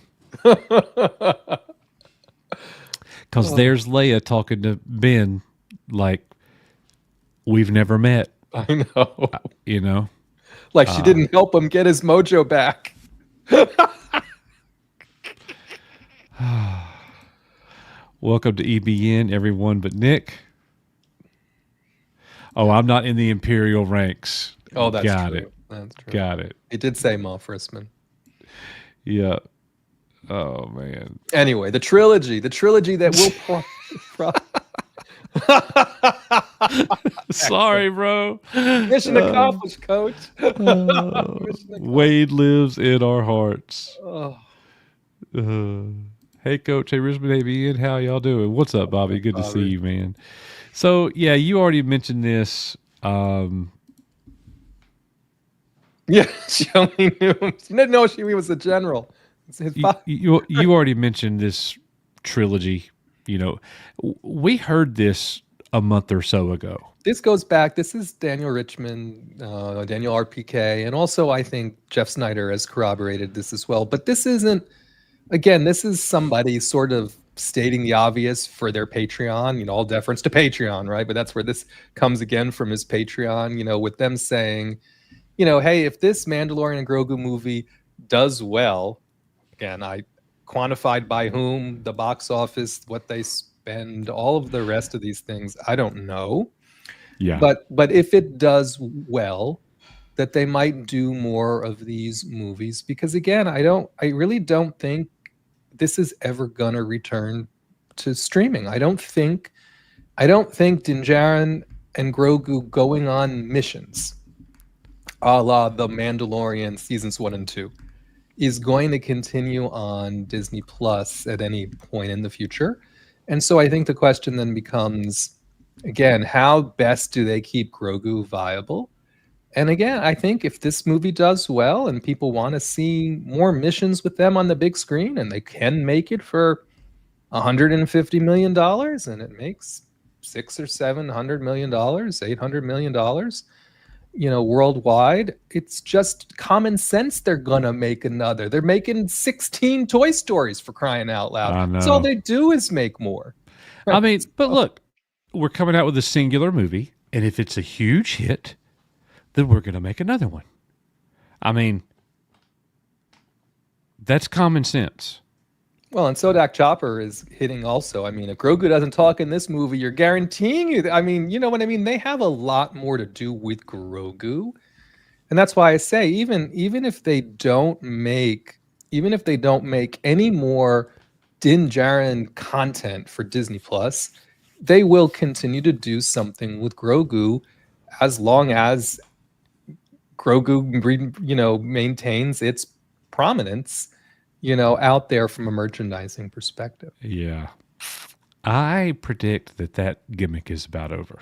Because there's Leia talking to Ben like we've never met. I know. Like she didn't help him get his mojo back. Welcome to EBN, everyone but Nick. Oh, I'm not in the Imperial ranks. Oh, that's Got true. it. That's true. Got it. He did say Moff Risman. Yeah. Oh, man. Anyway, the trilogy that will... Sorry, bro. Mission accomplished, Coach. Wade lives in our hearts. Oh. Hey, Coach. Hey, Risman ABN. How y'all doing? What's up, Bobby? Good to see you, man. So, yeah, you already mentioned this. Yeah, she only knew him. She didn't know he was a general. You already mentioned this trilogy. We heard this a month or so ago. This goes back. This is Daniel Richmond, Daniel RPK, and also I think Jeff Snyder has corroborated this as well. But this isn't, again, this is somebody sort of stating the obvious for their Patreon, all deference to Patreon, right? But that's where this comes again from his Patreon, with them saying, hey, if this Mandalorian and Grogu movie does well, again, I quantified by whom, the box office, what they spend, all of the rest of these things, I don't know. Yeah. But if it does well, that they might do more of these movies, because again, I really don't think this is ever gonna return to streaming. I don't think Din Djarin and Grogu going on missions, a la The Mandalorian seasons 1 and 2, is going to continue on Disney Plus at any point in the future. And so I think the question then becomes, again, how best do they keep Grogu viable? And again, I think if this movie does well and people want to see more missions with them on the big screen, and they can make it for $150 million, and it makes $600 or $700 million, $800 million, worldwide, it's just common sense they're gonna make another. They're making 16 Toy Stories, for crying out loud. That's all they do is make more. I mean, but look, we're coming out with a singular movie, and if it's a huge hit, then we're going to make another one. I mean, that's common sense. Well, and Sodak Chopper is hitting also. I mean, if Grogu doesn't talk in this movie, you're guaranteeing you. I mean, you know what I mean? They have a lot more to do with Grogu. And that's why I say, even if they don't make any more Din Djarin content for Disney Plus, they will continue to do something with Grogu as long as Grogu, maintains its prominence, out there from a merchandising perspective. Yeah. I predict that gimmick is about over.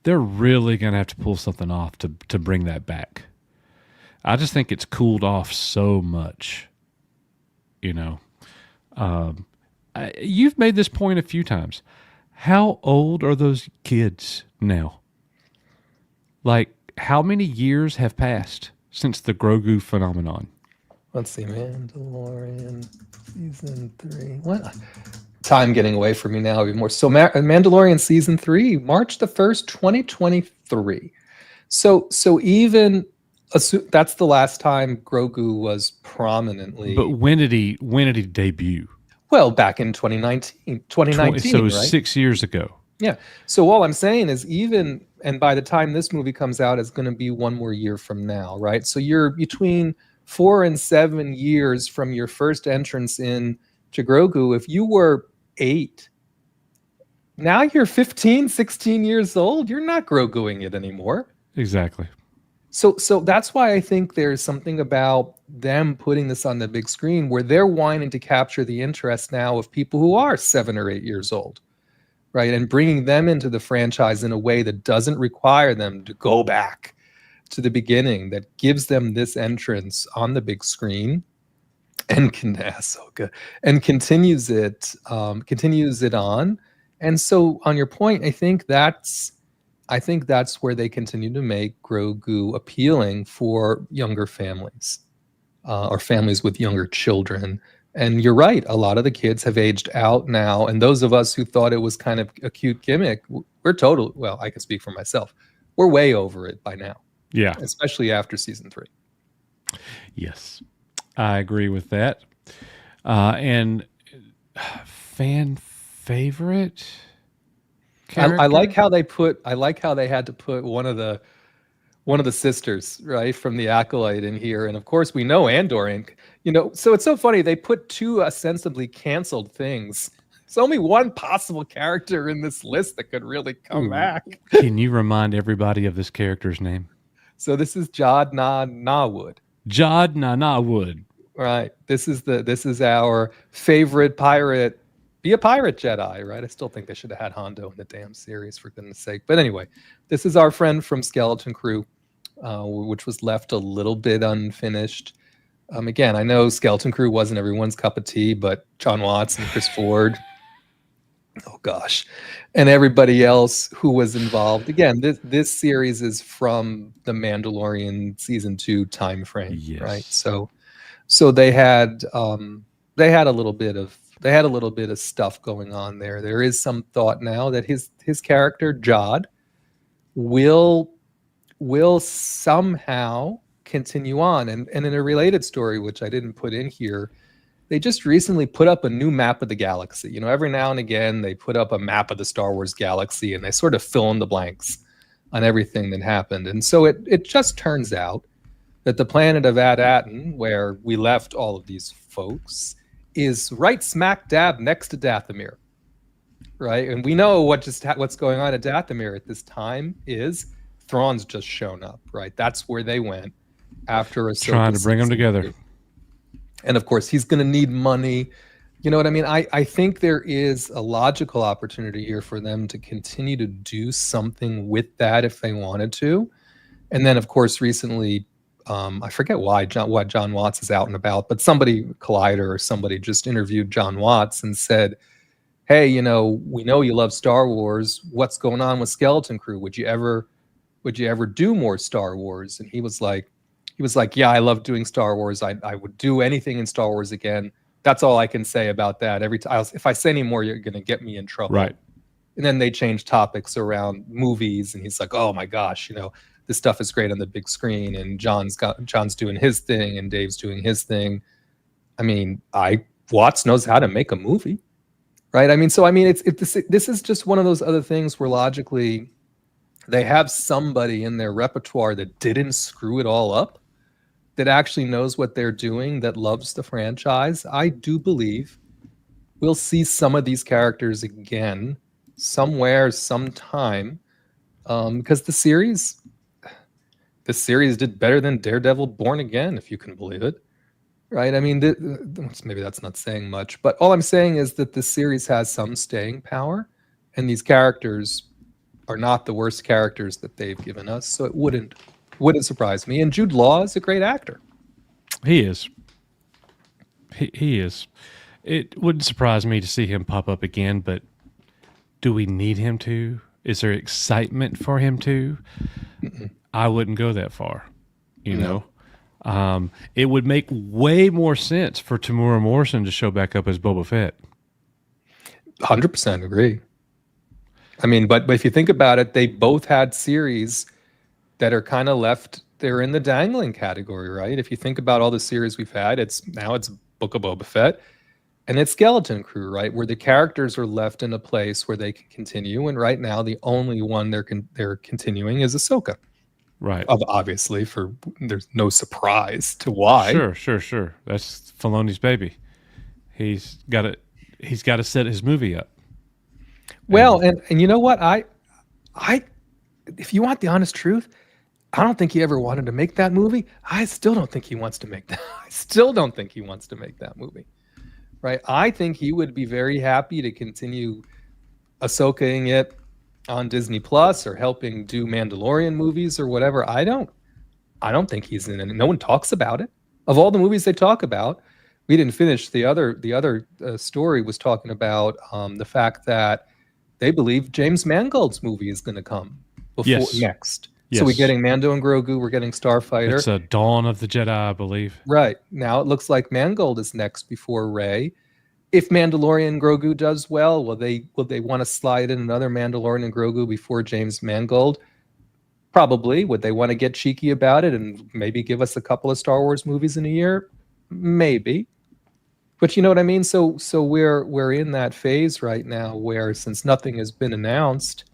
They're really going to have to pull something off to bring that back. I just think it's cooled off so much, You've made this point a few times. How old are those kids now? Like, how many years have passed since the Grogu phenomenon? Let's see, Mandalorian season 3. What? time getting away from me now even more. So Mandalorian season 3, March the 1st, 2023. So even that's the last time Grogu was prominently. But when did he debut? Well, back in 2019, So right? 6 years ago. Yeah. So all I'm saying is and by the time this movie comes out, it's going to be one more year from now, right? So you're between 4 and 7 years from your first entrance in to Grogu. If you were 8, now you're 15, 16 years old. You're not Groguing it anymore. Exactly. So that's why I think there's something about them putting this on the big screen where they're wanting to capture the interest now of people who are 7 or 8 years old, right? And bringing them into the franchise in a way that doesn't require them to go back to the beginning, that gives them this entrance on the big screen and continues it on. And so on your point, I think that's where they continue to make Grogu appealing for younger families, or families with younger children. And you're right, a lot of the kids have aged out now. And those of us who thought it was kind of a cute gimmick, well, I can speak for myself. We're way over it by now. Yeah. Especially after season 3. Yes, I agree with that. And fan favorite character? I like how they had to put one of the sisters, right, from the Acolyte in here. And of course we know Andor, and so it's so funny, they put 2 ostensibly canceled things. There's only one possible character in this list that could really come back. Can you remind everybody of this character's name? So this is Jod Nawood. Jod Nawood. Right. This is our favorite pirate. Be a pirate Jedi, right? I still think they should have had Hondo in the damn series, for goodness sake. But anyway, this is our friend from Skeleton Crew, which was left a little bit unfinished. Again, I know Skeleton Crew wasn't everyone's cup of tea, but John Watts and Chris Ford, oh gosh, and everybody else who was involved. Again, this series is from the Mandalorian season 2 time frame, yes. Right? So they had a little bit of stuff going on there. There is some thought now that his character Jod will somehow continue on. And in a related story, which I didn't put in here, they just recently put up a new map of the galaxy. Every now and again they put up a map of the Star Wars galaxy and they sort of fill in the blanks on everything that happened. And so it just turns out that the planet of Ad-Atten, where we left all of these folks, is right smack dab next to Dathomir, right? And we know what's going on at Dathomir at this time is Thrawn's just shown up, right? That's where they went after Ahsoka, trying to bring them together. And of course, he's going to need money. You know what I mean? I think there is a logical opportunity here for them to continue to do something with that if they wanted to. And then, of course, recently, I forget what John Watts is out and about, but Collider or somebody just interviewed John Watts and said, hey, we know you love Star Wars. What's going on with Skeleton Crew? Would you ever do more Star Wars? And he was like, yeah, I love doing Star Wars. I would do anything in Star Wars again. That's all I can say about that. Every time, if I say any more, you're going to get me in trouble. Right. And then they changed topics around movies, and he's like, oh my gosh, this stuff is great on the big screen, and John's doing his thing, and Dave's doing his thing. I mean, Watts knows how to make a movie, right? I mean, this is just one of those other things where logically they have somebody in their repertoire that didn't screw it all up, that actually knows what they're doing, that loves the franchise. I do believe we'll see some of these characters again somewhere, sometime, because the series did better than Daredevil Born Again, if you can believe it, right? I mean, maybe that's not saying much, but all I'm saying is that the series has some staying power, and these characters are not the worst characters that they've given us, so it wouldn't surprise me. And Jude Law is a great actor. He is. He is. It wouldn't surprise me to see him pop up again, but do we need him to? Is there excitement for him to? Mm-mm. I wouldn't go that far, you know. It would make way more sense for Tamura Morrison to show back up as Boba Fett. 100% agree. I mean, but if you think about it, they both had series that are kind of left. They're in the dangling category, right? If you think about all the series we've had, it's Book of Boba Fett and it's Skeleton Crew, right? Where the characters are left in a place where they can continue. And right now, the only one they're continuing is Ahsoka. Right. Obviously, there's no surprise to why. Sure. That's Filoni's baby. He's got to set his movie up. Well, and you know what? I if you want the honest truth, I don't think he ever wanted to make that movie. I still don't think he wants to make that. I still don't think he wants to make that movie. Right? I think he would be very happy to continue Ahsoka-ing it on Disney Plus or helping do Mandalorian movies or whatever. I don't think he's in it. No one talks about it. Of all the movies they talk about, we didn't finish the other story was talking about the fact that they believe James Mangold's movie is going to come next. Yes. So we're getting Mando and Grogu. We're getting Starfighter. It's a Dawn of the Jedi, I believe. Right. Now it looks like Mangold is next before Rey. If Mandalorian Grogu does well, will they want to slide in another Mandalorian and Grogu before James Mangold? Probably. Would they want to get cheeky about it and maybe give us a couple of Star Wars movies in a year? Maybe. But you know what I mean? So we're in that phase right now where since nothing has been announced,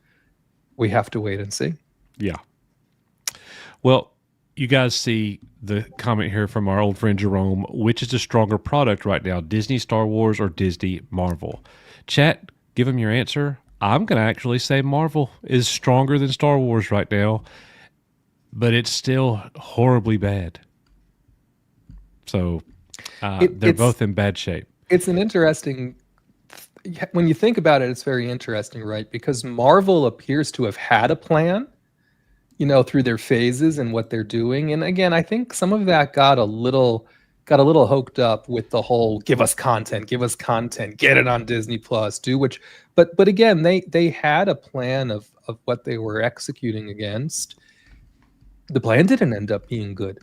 we have to wait and see. Yeah. Well, you guys see the comment here from our old friend Jerome. Which is a stronger product right now, Disney Star Wars or Disney Marvel? Chat, give him your answer. I'm going to actually say Marvel is stronger than Star Wars right now, but it's still horribly bad. So they're both in bad shape. It's an interesting, when you think about it, it's very interesting, right? Because Marvel appears to have had a plan, through their phases and what they're doing. And again, I think some of that got a little hoked up with the whole give us content, get it on Disney Plus, but again, they had a plan of what they were executing against. The plan didn't end up being good.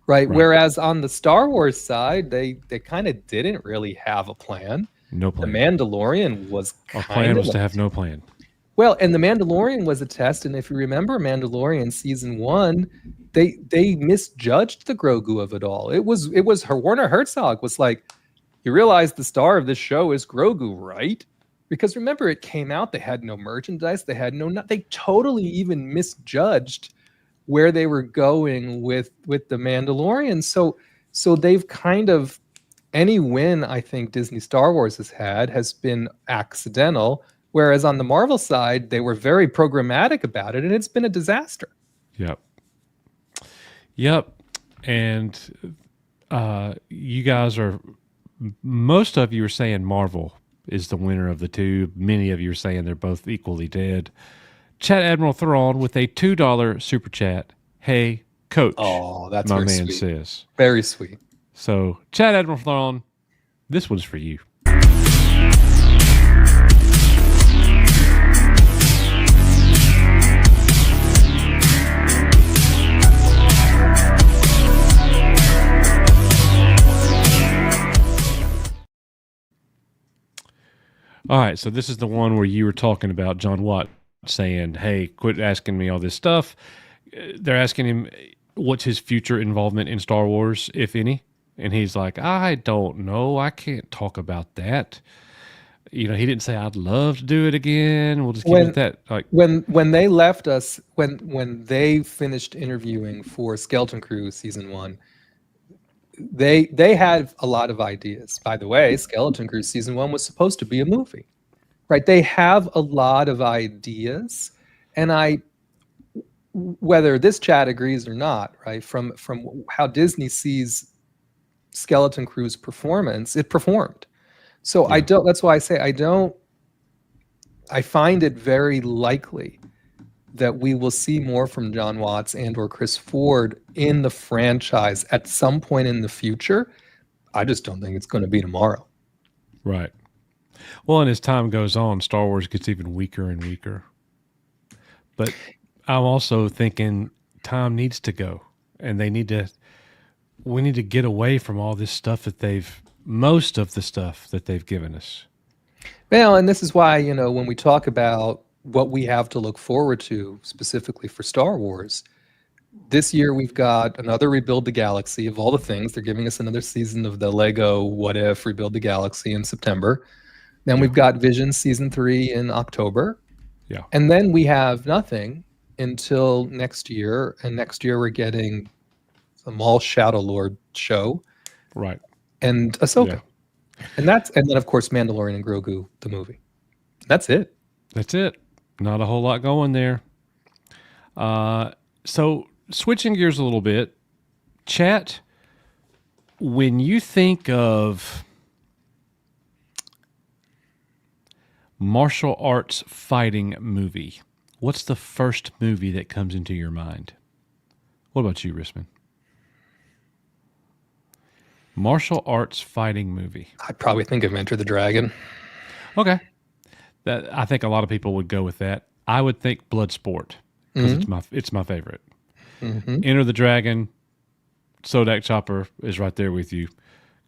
Right. Whereas on the Star Wars side, they kind of didn't really have a plan. No plan. The Mandalorian was our plan was to have no plan. Well, and the Mandalorian was a test. And if you remember Mandalorian season 1, they misjudged the Grogu of it all. It was Werner Herzog was like, you realize the star of this show is Grogu, right? Because remember, it came out, they had no merchandise, they totally even misjudged where they were going with the Mandalorian. So they've kind of, any win I think Disney Star Wars has been accidental, whereas on the Marvel side, they were very programmatic about it, and it's been a disaster. Yep. And you guys most of you are saying Marvel is the winner of the two. Many of you are saying they're both equally dead. Chat Admiral Thrawn with a $2 super chat. Hey, coach. Oh, that's my very man sweet. says. Very sweet. So, Chat Admiral Thrawn, this one's for you. All right, so this is the one where you were talking about John Watt saying, hey, quit asking me all this stuff. They're asking him what's his future involvement in Star Wars, if any. And he's like, I don't know. I can't talk about that. He didn't say I'd love to do it again. We'll just keep it at that. Like when they left us, when they finished interviewing for Skeleton Crew season 1, they had a lot of ideas. By the way, Skeleton Crew season 1 was supposed to be a movie, right? They have a lot of ideas, and whether this chat agrees or not, right? From how Disney sees Skeleton Crew's performance, it performed. So yeah. That's why I say I find it very likely that we will see more from John Watts and or Chris Ford in the franchise at some point in the future. I just don't think it's going to be tomorrow. Right. Well, and as time goes on, Star Wars gets even weaker and weaker. But I'm also thinking time needs to go, and we need to get away from all this stuff most of the stuff that they've given us. Well, and this is why, when we talk about what we have to look forward to specifically for Star Wars, this year we've got another Rebuild the Galaxy of all the things. They're giving us another season of the Lego What If Rebuild the Galaxy in September. Then Yeah. we've got Vision Season 3 in October. Yeah. And then we have nothing until next year. And next year we're getting the Maul Shadow Lord show Right. and Ahsoka. Yeah. And then of course Mandalorian and Grogu, the movie. That's it. That's it. Not a whole lot going there. So switching gears a little bit, chat, when you think of martial arts fighting movie, what's the first movie that comes into your mind? What about you, Risman? Martial arts fighting movie. I'd probably think of Enter the Dragon. Okay. That I think a lot of people would go with that. I would think Bloodsport because it's my favorite. Mm-hmm. Enter the Dragon, Sodak Chopper is right there with you.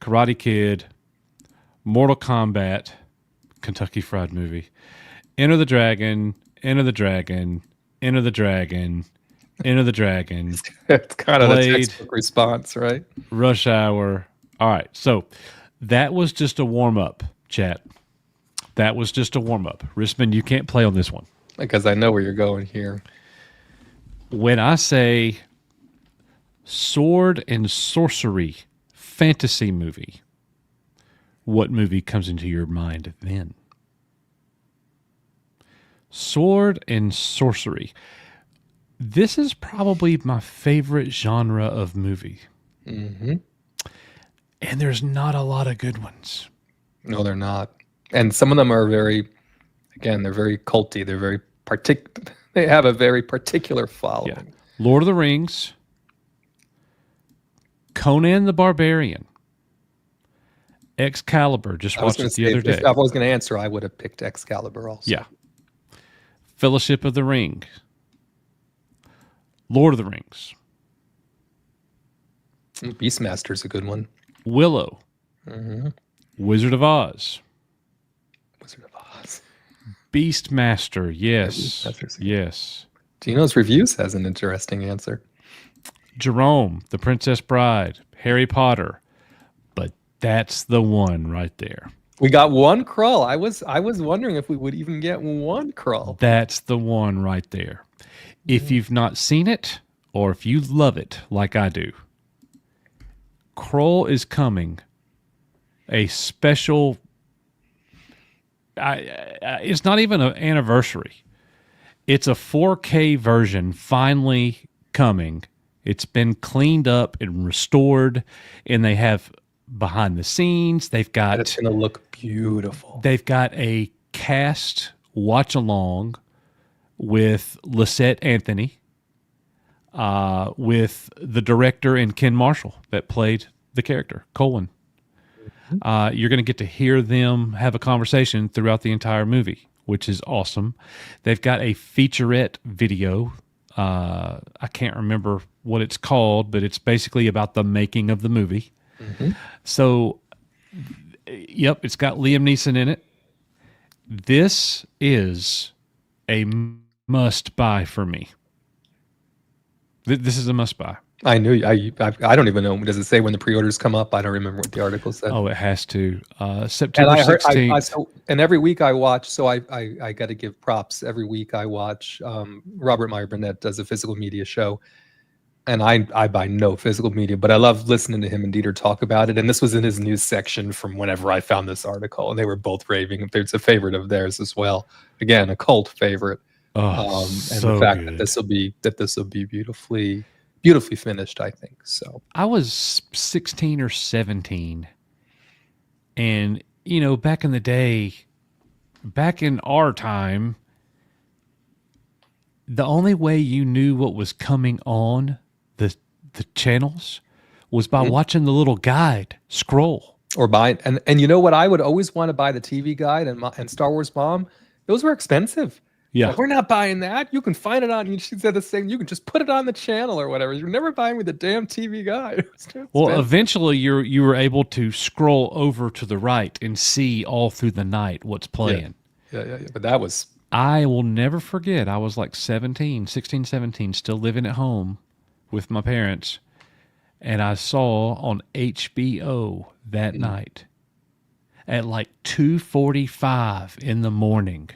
Karate Kid, Mortal Kombat, Kentucky Fried Movie. Enter the Dragon, Enter the Dragon, Enter the Dragon, Enter the Dragon. It's kind of the Blade. textbook response, right? Rush Hour. All right. So that was just a warm up, chat. That was just a warm up. Risman, you can't play on this one. Because I know where you're going here. When I say sword and sorcery fantasy movie, what movie comes into your mind then? Sword and sorcery. This is probably my favorite genre of movie. Mm-hmm. And there's not a lot of good ones. No, they're not. And some of them are they're very culty. They're very they have a very particular following. Yeah. Lord of the Rings, Conan the Barbarian, Excalibur. Just watched it the other day. If I was going to answer, I would have picked Excalibur also. Yeah. Fellowship of the Ring, Lord of the Rings, Beastmaster's a good one. Willow, Mm-hmm. Wizard of Oz, Wizard of Oz. Beastmaster. Yes. Beastmaster's good. Yes. Dino's Reviews has an interesting answer. Jerome, The Princess Bride, Harry Potter. But that's the one right there. We got one Krull. I was wondering if we would even get one Krull. That's the one right there. If you've not seen it, or if you love it like I do, Krull is coming. A special. It's not even an anniversary. It's a 4K version finally coming. It's been cleaned up and restored, and they have behind the scenes. They've got. And it's going to look beautiful. They've got a cast watch along with Lisette Anthony, with the director and Ken Marshall that played the character, Colin. You're going to get to hear them have a conversation throughout the entire movie, which is awesome. They've got a featurette video. I can't remember what it's called, but it's basically about the making of the movie. Mm-hmm. So, yep, it's got Liam Neeson in it. This is a must buy for me. This is a must buy. I knew. I don't even know. Does it say when the pre-orders come up? I don't remember what the article said. Oh, it has to. And September 16th. And every week I watch. So I got to give props. Every week I watch. Robert Meyer Burnett does a physical media show, and I buy no physical media, but I love listening to him and Dieter talk about it. And this was in his news section from whenever I found this article, and they were both raving. It's a favorite of theirs as well. Again, a cult favorite. Oh, And so the fact good. that this will be beautifully finished, I think so. I was 16 or 17, and back in the day, back in our time, the only way you knew what was coming on the channels was by watching the little guide scroll. Or buy and you know what? I would always want to buy the TV guide and Star Wars Bomb. Those were expensive. Yeah. Like, we're not buying that. You can find it on. She said the same. You can just put it on the channel or whatever. You're never buying me the damn TV guide. It's too Well, expensive. eventually you were able to scroll over to the right and see all through the night what's playing. Yeah. But that was I will never forget. I was like 17, 16, 17, still living at home with my parents. And I saw on HBO that night at like 2:45 in the morning,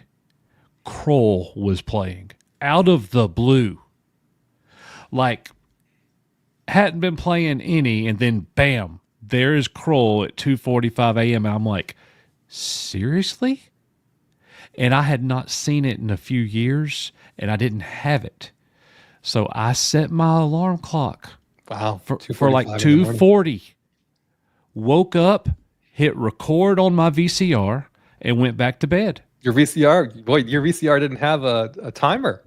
Kroll was playing out of the blue. Like, hadn't been playing any, and then bam, there is Kroll at 2:45 a.m. And I'm like, seriously? And I had not seen it in a few years, and I didn't have it. So I set my alarm clock wow for like 2:40. Woke up, hit record on my VCR, and went back to bed. Your VCR didn't have a timer.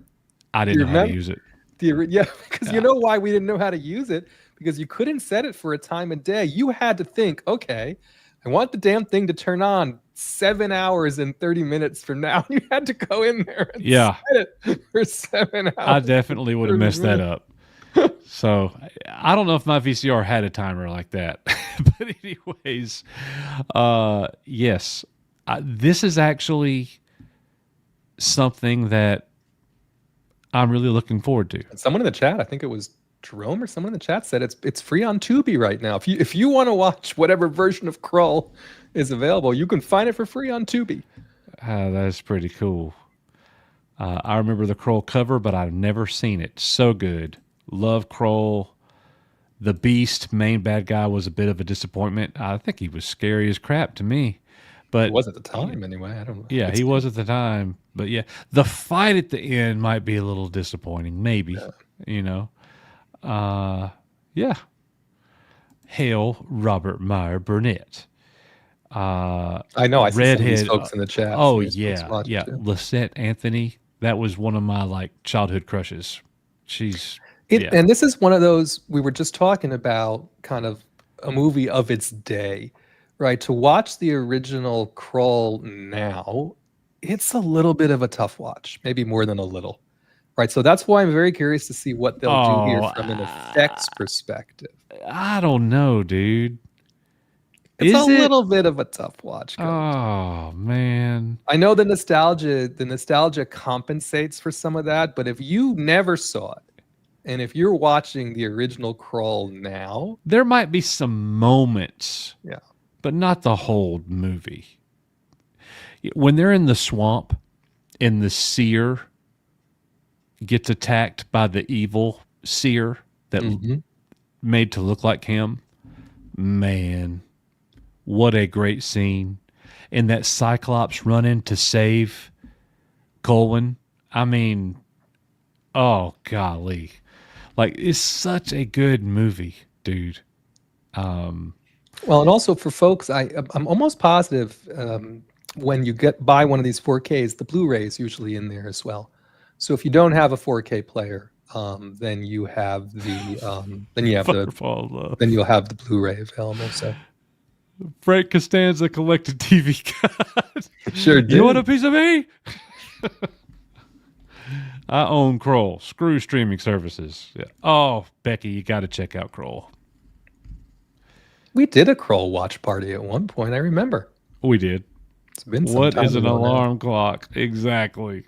I didn't know how to use it. Yeah, because you know why we didn't know how to use it? Because you couldn't set it for a time of day. You had to think, okay, I want the damn thing to turn on 7 hours and 30 minutes from now. You had to go in there and set it for 7 hours. I definitely would have messed that up. So I don't know if my VCR had a timer like that. But anyways, yes, this is actually something that I'm really looking forward to. Someone in the chat, I think it was Jerome or someone in the chat, said it's free on Tubi right now. If you want to watch whatever version of Krull is available, you can find it for free on Tubi. That's pretty cool. I remember the Krull cover, but I've never seen it. So good. Love Krull. The Beast, main bad guy, was a bit of a disappointment. I think he was scary as crap to me. But he was at the time anyway. I don't know. Yeah, he was at the time. But yeah, the fight at the end might be a little disappointing, maybe. You know. Yeah. Hail Robert Meyer Burnett. I know. I see some of these folks in the chat. Oh yeah. Lisette Anthony. That was one of my like childhood crushes. And this is one of those we were just talking about, kind of a movie of its day, right? To watch the original Krull now, it's a little bit of a tough watch, maybe more than a little, right? So that's why I'm very curious to see what they'll do here from an effects perspective. I don't know, dude. It's a little bit of a tough watch. Oh man, I know the nostalgia compensates for some of that, but if you never saw it, and if you're watching the original Krull now, there might be some moments, but not the whole movie. When they're in the swamp and the seer gets attacked by the evil seer that made to look like him, man, what a great scene. And that Cyclops running to save Colwyn. I mean, oh golly. Like, it's such a good movie, dude. Well, and also for folks, I'm almost positive when you buy one of these 4Ks, the Blu-ray is usually in there as well. So if you don't have a 4K player, then you have the then you'll have the Blu-ray available. So Frank Costanza collected TV guide. Sure did. You want a piece of me? I own Krull. Screw streaming services. Yeah. Oh, Becky, you got to check out Krull. We did a Krull watch party at one point. I remember. We did. It's been some What time is an ago alarm clock? Exactly.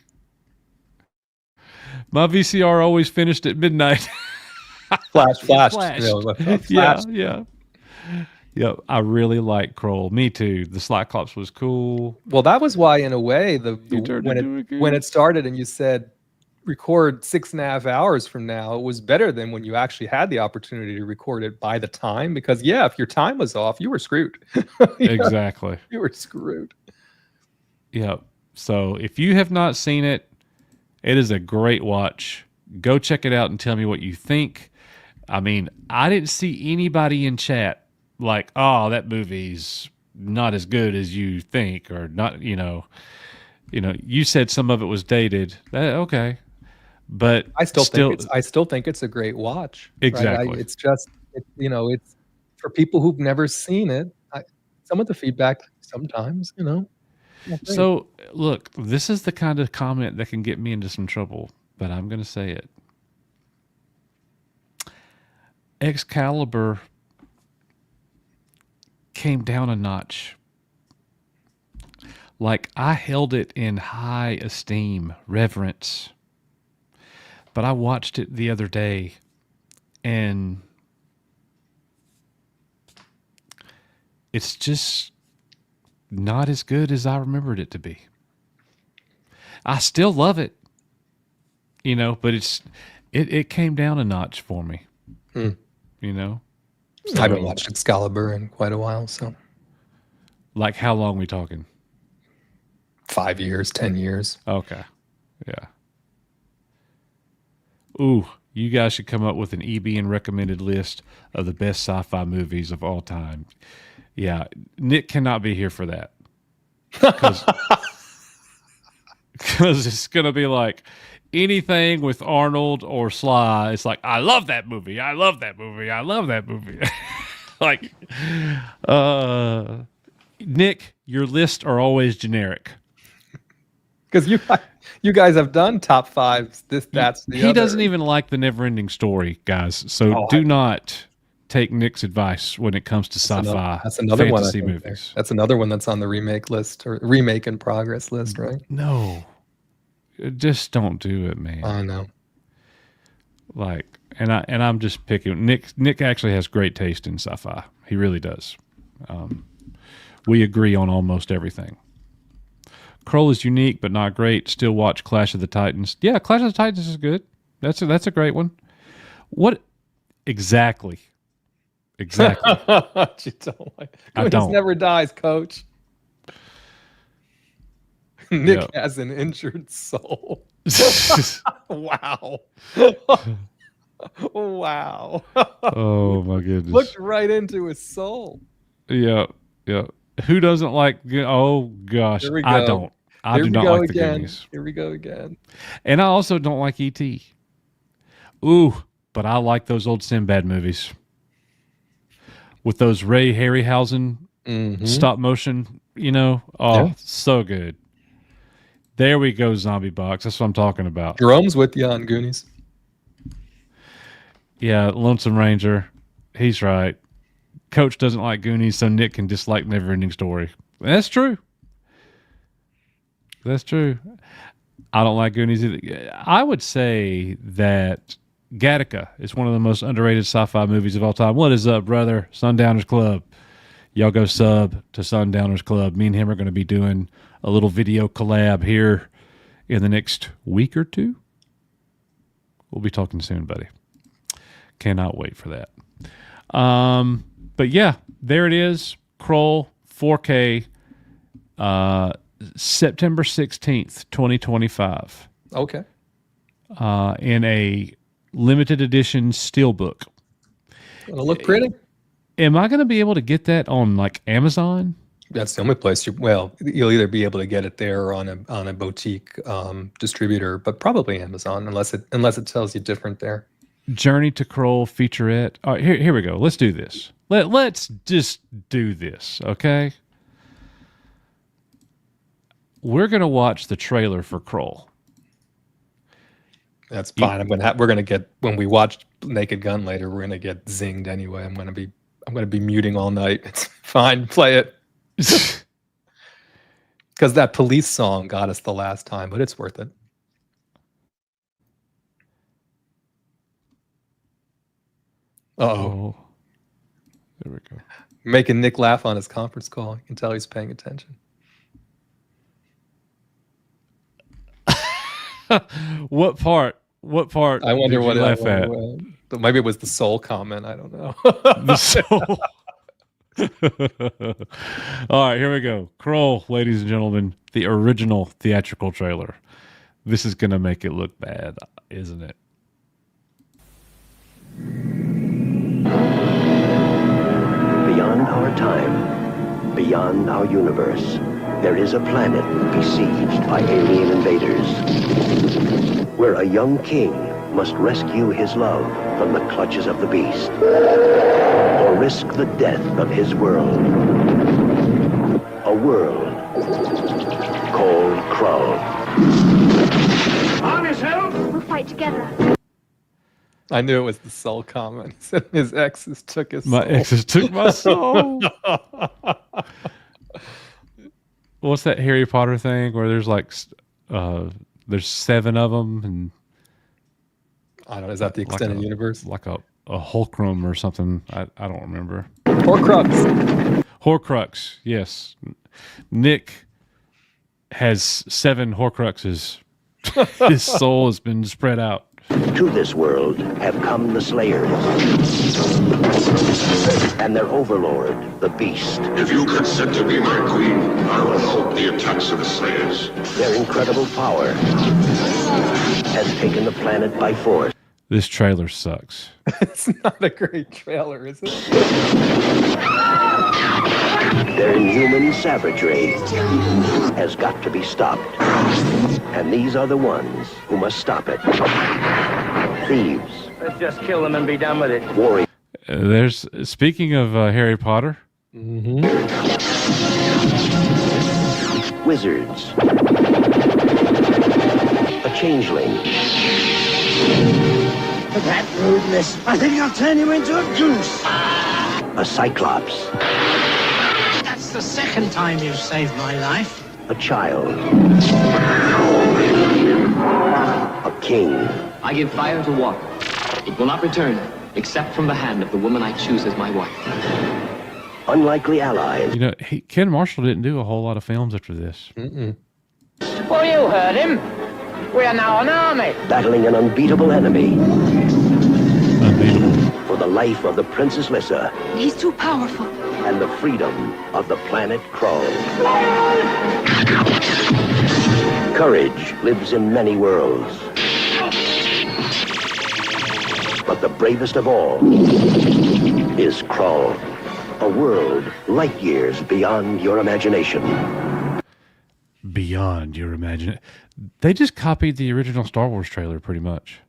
My VCR always finished at midnight. Flash. Yeah. Yep, I really like Krull. Me too. The Cyclops was cool. Well, that was why, in a way, when it started and you said record 6.5 hours from now, it was better than when you actually had the opportunity to record it by the time. Because if your time was off, you were screwed. Exactly. You were screwed. Yep. So if you have not seen it, it is a great watch. Go check it out and tell me what you think. I mean, I didn't see anybody in chat like, oh, that movie's not as good as you think, or not, you said some of it was dated. Okay. But I still think it's a great watch. Exactly. Right? It's just, it's for people who've never seen it. Some of the feedback sometimes, Oh, great. So, look, this is the kind of comment that can get me into some trouble, but I'm going to say it. Excalibur came down a notch. Like, I held it in high esteem, reverence. But I watched it the other day, and it's just not as good as I remembered it to be. I still love it, but it came down a notch for me, Hmm. So, I haven't watched Excalibur in quite a while, so like, how long we talking? 5 years, 10 years. Okay. Yeah. Ooh, you guys should come up with an EBN recommended list of the best sci-fi movies of all time. Yeah, Nick cannot be here for that. Because it's going to be like anything with Arnold or Sly. It's like, I love that movie. I love that movie. I love that movie. Like, Nick, your lists are always generic. Because you guys have done top fives. That's the He other. doesn't even like the never-ending story, guys. So do not take Nick's advice when it comes to sci-fi That's another one. fantasy movies. That's another one that's on the remake list or remake in progress list, right? No, just don't do it, man. I know. Like, and I'm just picking. Nick actually has great taste in sci-fi. He really does. We agree on almost everything. Kroll is unique but not great. Still watch Clash of the Titans. Yeah, Clash of the Titans is good. That's a great one. What exactly? Exactly. You don't like. I don't. Never dies, Coach. Nick has an injured soul. Wow. Wow. Oh my goodness. Looked right into his soul. Yeah. Who doesn't like? Oh gosh, Here we go. I don't. I do not like the Goonies. Here we go again. And I also don't like E.T. Ooh, but I like those old Sinbad movies with those Ray Harryhausen stop motion. So good. There we go, Zombie Box. That's what I'm talking about. Jerome's with you on Goonies. Yeah, Lonesome Ranger. He's right. Coach doesn't like Goonies, so Nick can dislike Neverending Story. That's true. That's true. I don't like Goonies either. I would say that Gattaca is one of the most underrated sci-fi movies of all time. What is up, brother? Sundowners Club. Y'all go sub to Sundowners Club. Me and him are going to be doing a little video collab here in the next week or two. We'll be talking soon, buddy. Cannot wait for that. But yeah, there it is. Kroll 4K, September 16th, 2025. Okay. In a limited edition steelbook. It'll look pretty. Am I going to be able to get that on like Amazon? That's the only place you'll either be able to get it there or on a boutique distributor, but probably Amazon unless it tells you different there. Journey to Kroll featurette. All right, here we go. Let's do this. Let's just do this, okay? We're gonna watch the trailer for Kroll. That's fine. We're gonna get, when we watch Naked Gun later, we're gonna get zinged anyway. I'm gonna be muting all night. It's fine. Play it. Because that Police song got us the last time, but it's worth it. Uh-oh. There we go. Making Nick laugh on his conference call. You can tell he's paying attention. What part? I wonder did what you laugh at. Maybe it was the soul comment. I don't know. The soul. All right, here we go. Kroll, ladies and gentlemen, the original theatrical trailer. This is going to make it look bad, isn't it? Beyond our time, beyond our universe, there is a planet besieged by alien invaders, where a young king must rescue his love from the clutches of the beast, or risk the death of his world. A world called Krull. On his help! We'll fight together. I knew it was the soul comment. He said his exes took his My soul. exes took my soul. What's that Harry Potter thing where there's like there's 7 of them and I don't know. Is that the extended universe? like a Hulkrum or something? I don't remember. Horcrux. Horcrux, yes. Nick has 7 Horcruxes. His soul has been spread out. To this world have come the Slayers and their overlord, the Beast. If you consent to be my queen, I will halt the attacks of the Slayers. Their incredible power has taken the planet by force. This trailer sucks. It's not a great trailer, is it? Their inhuman savagery has got to be stopped. And these are the ones who must stop it. Thieves. Let's just kill them and be done with it. Warriors. There's speaking of Harry Potter. Wizards. A changeling. For that rudeness, I think I'll turn you into a goose. A cyclops. That's the second time you've saved my life. A child. A king. I give fire to water. It will not return, except from the hand of the woman I choose as my wife. Unlikely allies. You know, Ken Marshall didn't do a whole lot of films after this. Well, you heard him. We are now an army. Battling an unbeatable enemy. Unbeatable. For the life of the Princess Lissa. He's too powerful. And the freedom of the planet Krull. Courage lives in many worlds. But the bravest of all is Krull. A world light years beyond your imagination. Beyond your imagination. They just copied the original Star Wars trailer pretty much.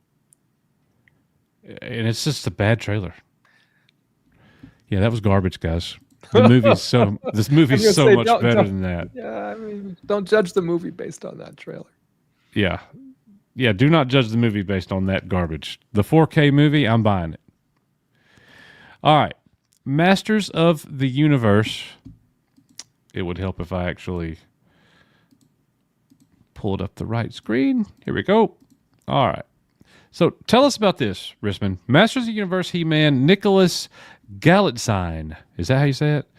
And it's just a bad trailer. Yeah, that was garbage, guys. The movie's this movie's so much better than that. Yeah, I mean, don't judge the movie based on that trailer. Yeah. Yeah, do not judge the movie based on that garbage. The 4K movie, I'm buying it. All right. Masters of the Universe. It would help if I actually pulled up the right screen. Here we go. All right. So tell us about this, Risman. Masters of the Universe He-Man Nicholas Galitzine. Is that how you say it?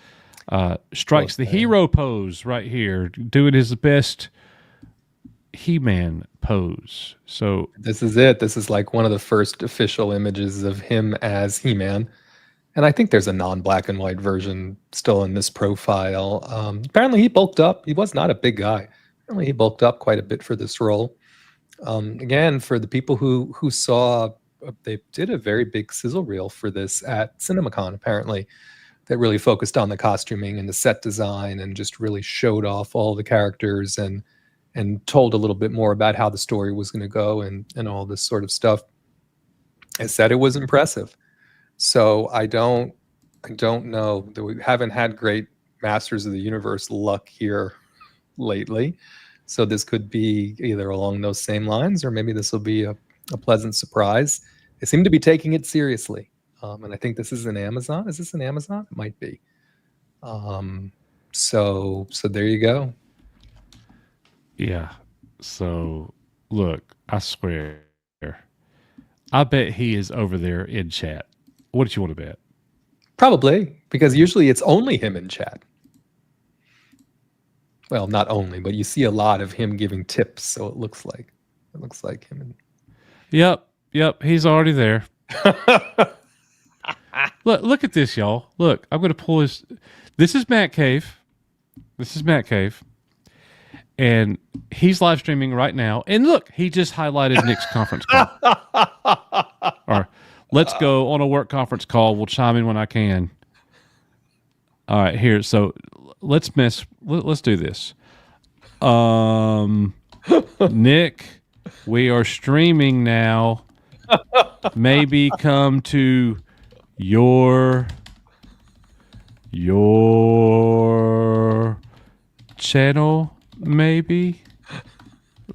Strikes the hero pose right here, doing his best He-Man pose. So this is it. This is like one of the first official images of him as He-Man. And I think there's a non-black and white version still in this profile. Apparently he bulked up. He was not a big guy. Apparently he bulked up quite a bit for this role. Again, for the people who saw, they did a very big sizzle reel for this at CinemaCon, apparently, that really focused on the costuming and the set design and just really showed off all the characters and told a little bit more about how the story was going to go and all this sort of stuff. I said it was impressive. So I don't know that we haven't had great Masters of the Universe luck here lately. So this could be either along those same lines, or maybe this will be a pleasant surprise. They seem to be taking it seriously. And I think this is an Amazon. Is this an Amazon? It might be. So there you go. yeah. So look, I swear, I bet he is over there in chat. What did you want to bet? Probably, because usually it's only him in chat. Well, not only, but you see a lot of him giving tips, so it looks like him. Yep, he's already there. Look at this, y'all. Look, I'm going to pull his. This is Matt Cave. And he's live streaming right now. And look, he just highlighted Nick's conference call. Or let's go on a work conference call. We'll chime in when I can. All right, here. So let's do this. Nick, we are streaming now. Maybe come to your channel maybe.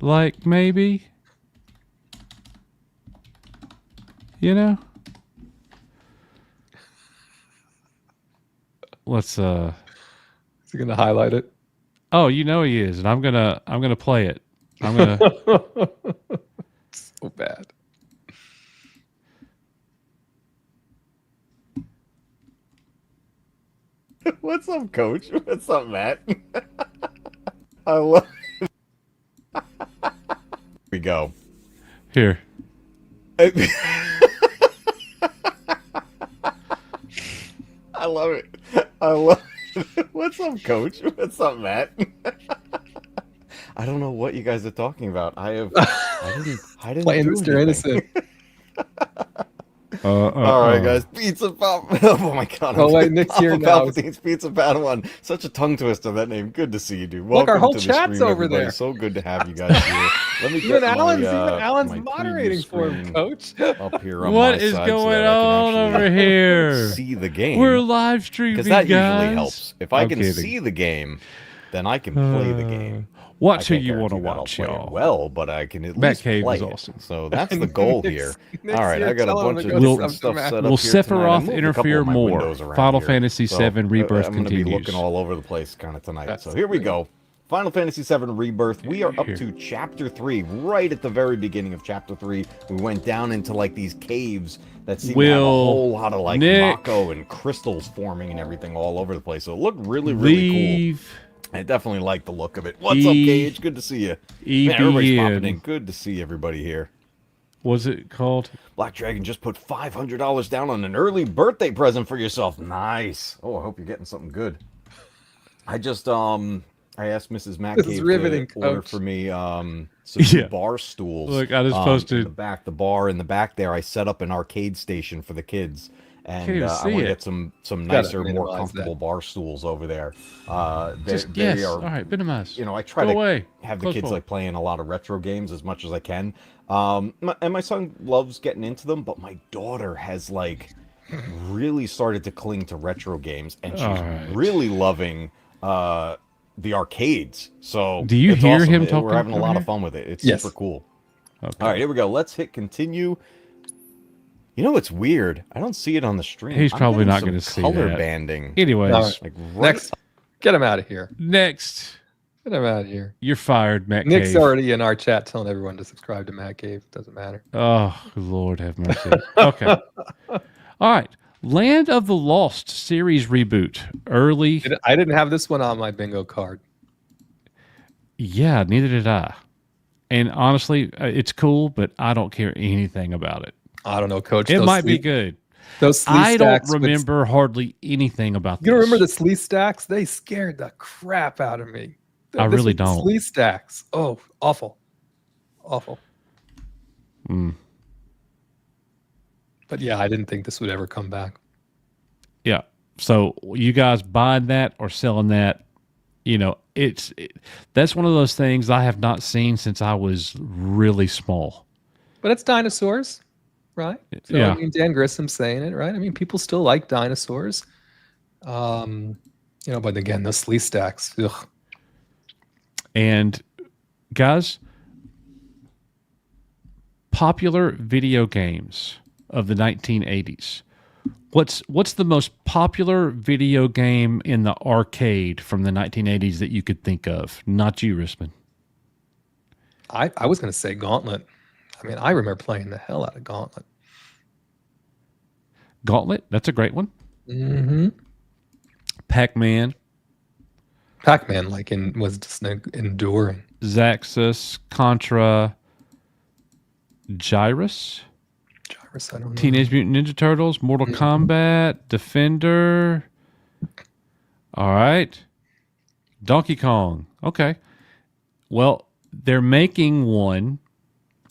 Like, maybe. You know? Let's Is he gonna highlight it? Oh, you know he is, and I'm gonna play it. I'm gonna So bad. What's up, Coach? What's up, Matt? I love it. We go. Here. I love it. I love it. What's up, Coach? What's up, Matt? I don't know what you guys are talking about. I didn't Playing do Mr. anything. Innocent. All right, guys. Pizza Pop. Oh my God. Oh wait, Nick's here now. Palpatine's Pizza Padawan. Such a tongue twister, that name. Good to see you, dude. Look, our Welcome whole to the chat's stream, over everybody. there. So good to have you guys here. Let me Even get Alan's my moderating preview for him, screen Coach. up here on What my is side so going that I on can actually over here? see the game. We're live streaming, Because that guys. usually helps. If I I'm can kidding. see the game, then I can play the game. Watch who I can't you want to guarantee that I'll watch, play it y'all. well, but I can at Matt least Cave play is it. awesome. So that's the goal here. Nick's All right, here I got a telling him bunch to of go different to stuff Matt. set Will up here tonight. I Sephiroth moved a couple interfere of my more? windows around Final here. Fantasy So, VII Rebirth I'm going to be continues. looking all over the place kind of tonight. That's So here we go. Final Fantasy VII Rebirth. We are up Here. to Chapter 3. Right at the very beginning of Chapter 3, we went down into like these caves that seem to have a whole lot of like Nick. mako and crystals forming and everything all over the place. So it looked really, really cool. Leave. I definitely like the look of it. What's up, Gage? Good to see you. Man, everybody's popping in. EBN. Good to see everybody here. What's it called? Black Dragon just put $500 down on an early birthday present for yourself. Nice. Oh, I hope you're getting something good. I just I asked Mrs. Matt This is riveting, to order Coach. for me some Yeah. bar stools. Look, I just In posted. the bar in the back there. I set up an arcade station for the kids. Can't And even I see want to it. get some Gotta nicer, more minimize comfortable that. bar stools over there. Just They yes. are, All right, minimize. you know, I try Go to away. have the Close kids one. like playing a lot of retro games as much as I can. And my son loves getting into them, but my daughter has like really started to cling to retro games, and she's Alright. really loving the arcades. So Do you it's hear awesome. him We're talking having a over lot here? of fun with it. It's Yes. super cool. Okay. All right, here we go. Let's hit continue. You know what's weird? I don't see it on the stream. He's I'm probably getting not some going to see color that. banding. Anyways, All right. Like Next, get him out of here. next, Get him out of here. you're fired, Matt Nick's Cave. already in our chat telling everyone to subscribe to Matt Cave. Doesn't matter. Oh, Lord have mercy. Okay. All right. Land of the Lost series reboot. Early. I didn't have this one on my bingo card. Yeah, neither did I. And honestly, it's cool, but I don't care anything about it. I don't know, Coach. It those might be sleeve- good. Those sleeve I don't stacks with- remember hardly anything about this. You don't remember the sleeve stacks? They scared the crap out of me. I This really was the don't. Sleeve stacks. Oh, awful. Awful. Mm. But yeah, I didn't think this would ever come back. Yeah. So you guys buying that or selling that, you know, that's one of those things I have not seen since I was really small. But it's dinosaurs, right? So, Yeah. I mean, Dan Grissom's saying it, right? I mean, people still like dinosaurs. You know, but again, the sleeve stacks. Ugh. And guys, popular video games of the 1980s. What's the most popular video game in the arcade from the 1980s that you could think of? Not you, Risman. I was going to say Gauntlet. I mean, I remember playing the hell out of Gauntlet. Gauntlet, that's a great one. Mm-hmm. Pac-Man, Pac-Man, was just enduring. Zaxxas, Contra, Gyrus, Gyrus, I don't know. Teenage Mutant Ninja Turtles, Mortal Kombat, Defender. All right. Donkey Kong. Okay. Well, they're making one.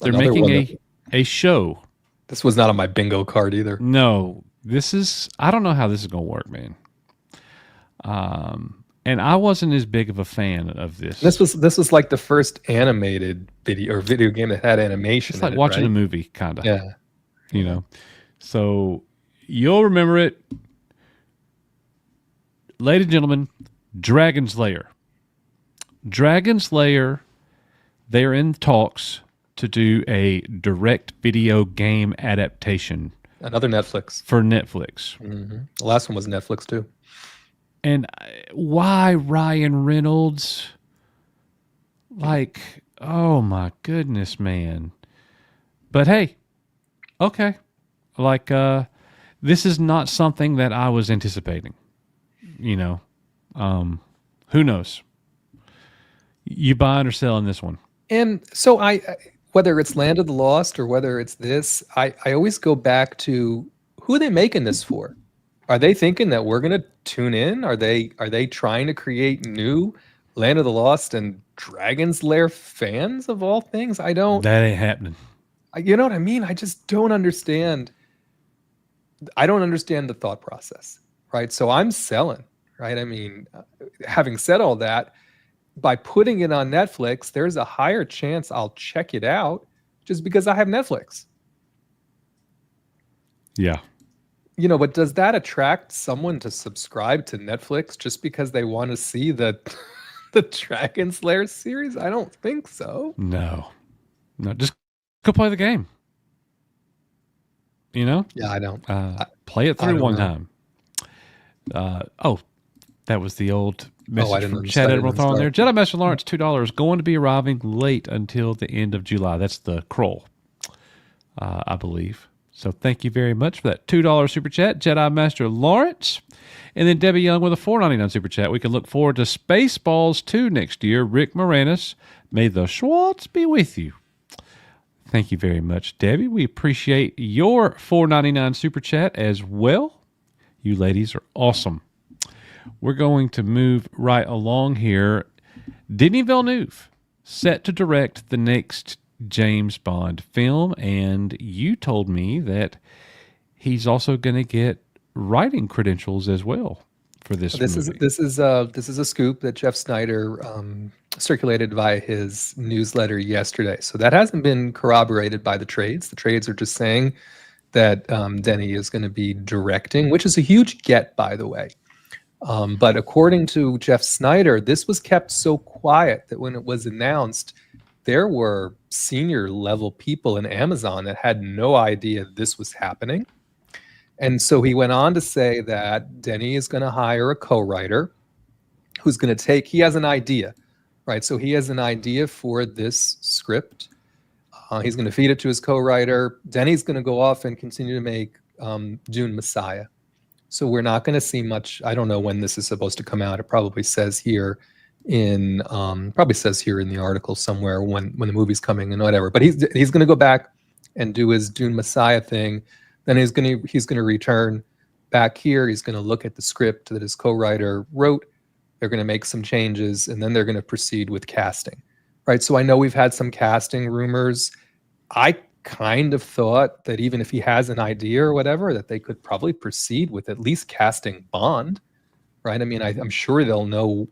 They're Another making one a show. This was not on my bingo card either. No, I don't know how this is going to work, man. And I wasn't as big of a fan of this. This was like the first animated video game that had animation. It's like in it, watching right? a movie, kind of. Yeah. You know. So you'll remember it. Ladies and gentlemen, Dragon's Lair. Dragon's Lair, they're in talks to do a direct video game adaptation Another Netflix. for Netflix. The last one was Netflix too. And why Ryan Reynolds? Like, oh my goodness, man. But hey, okay. Like, this is not something that I was anticipating. You know, who knows? You buying or selling this one? And so whether it's Land of the Lost or whether it's this, I always go back to who are they making this for? Are they thinking that we're going to tune in? Are they trying to create new Land of the Lost and Dragon's Lair fans of all things? That ain't happening. You know what I mean? I just don't understand. I don't understand the thought process, right? So I'm selling, right? I mean, having said all that, by putting it on Netflix, there's a higher chance I'll check it out just because I have Netflix. Yeah. You know, but does that attract someone to subscribe to Netflix just because they want to see the Dragon's Lair series? I don't think so. No, just go play the game. You know? Yeah, I don't. Play it through don't one know. time. That was the old message didn't from notice Chad that. I Admiral didn't throwing there. start. Jedi Master Lawrence, $2, going to be arriving late until the end of July. That's the Kroll, I believe. So thank you very much for that $2 super chat, Jedi Master Lawrence. And then Debbie Young with a $4.99 super chat. We can look forward to Spaceballs 2 next year. Rick Moranis, may the Schwartz be with you. Thank you very much, Debbie. We appreciate your $4.99 super chat as well. You ladies are awesome. We're going to move right along here. Denis Villeneuve set to direct the next James Bond film, and you told me that he's also going to get writing credentials as well for this movie. This is a scoop that Jeff Snyder circulated via his newsletter yesterday. So that hasn't been corroborated by the trades. The trades are just saying that Denis is going to be directing, which is a huge get, by the way. But according to Jeff Snyder, this was kept so quiet that when it was announced, there were senior level people in Amazon that had no idea this was happening. And so he went on to say that Denis is going to hire a co-writer who's going to he has an idea, right? So he has an idea for this script. He's going to feed it to his co-writer. Denis is going to go off and continue to make Dune Messiah. So we're not going to see much. I don't know when this is supposed to come out. It probably says here in the article somewhere when the movie's coming and whatever. But he's going to go back and do his Dune Messiah thing. Then he's going to return back here. He's going to look at the script that his co-writer wrote. They're going to make some changes, and then they're going to proceed with casting. Right. So I know we've had some casting rumors. I kind of thought that even if he has an idea or whatever, that they could probably proceed with at least casting Bond. Right. I mean, I'm sure they'll know.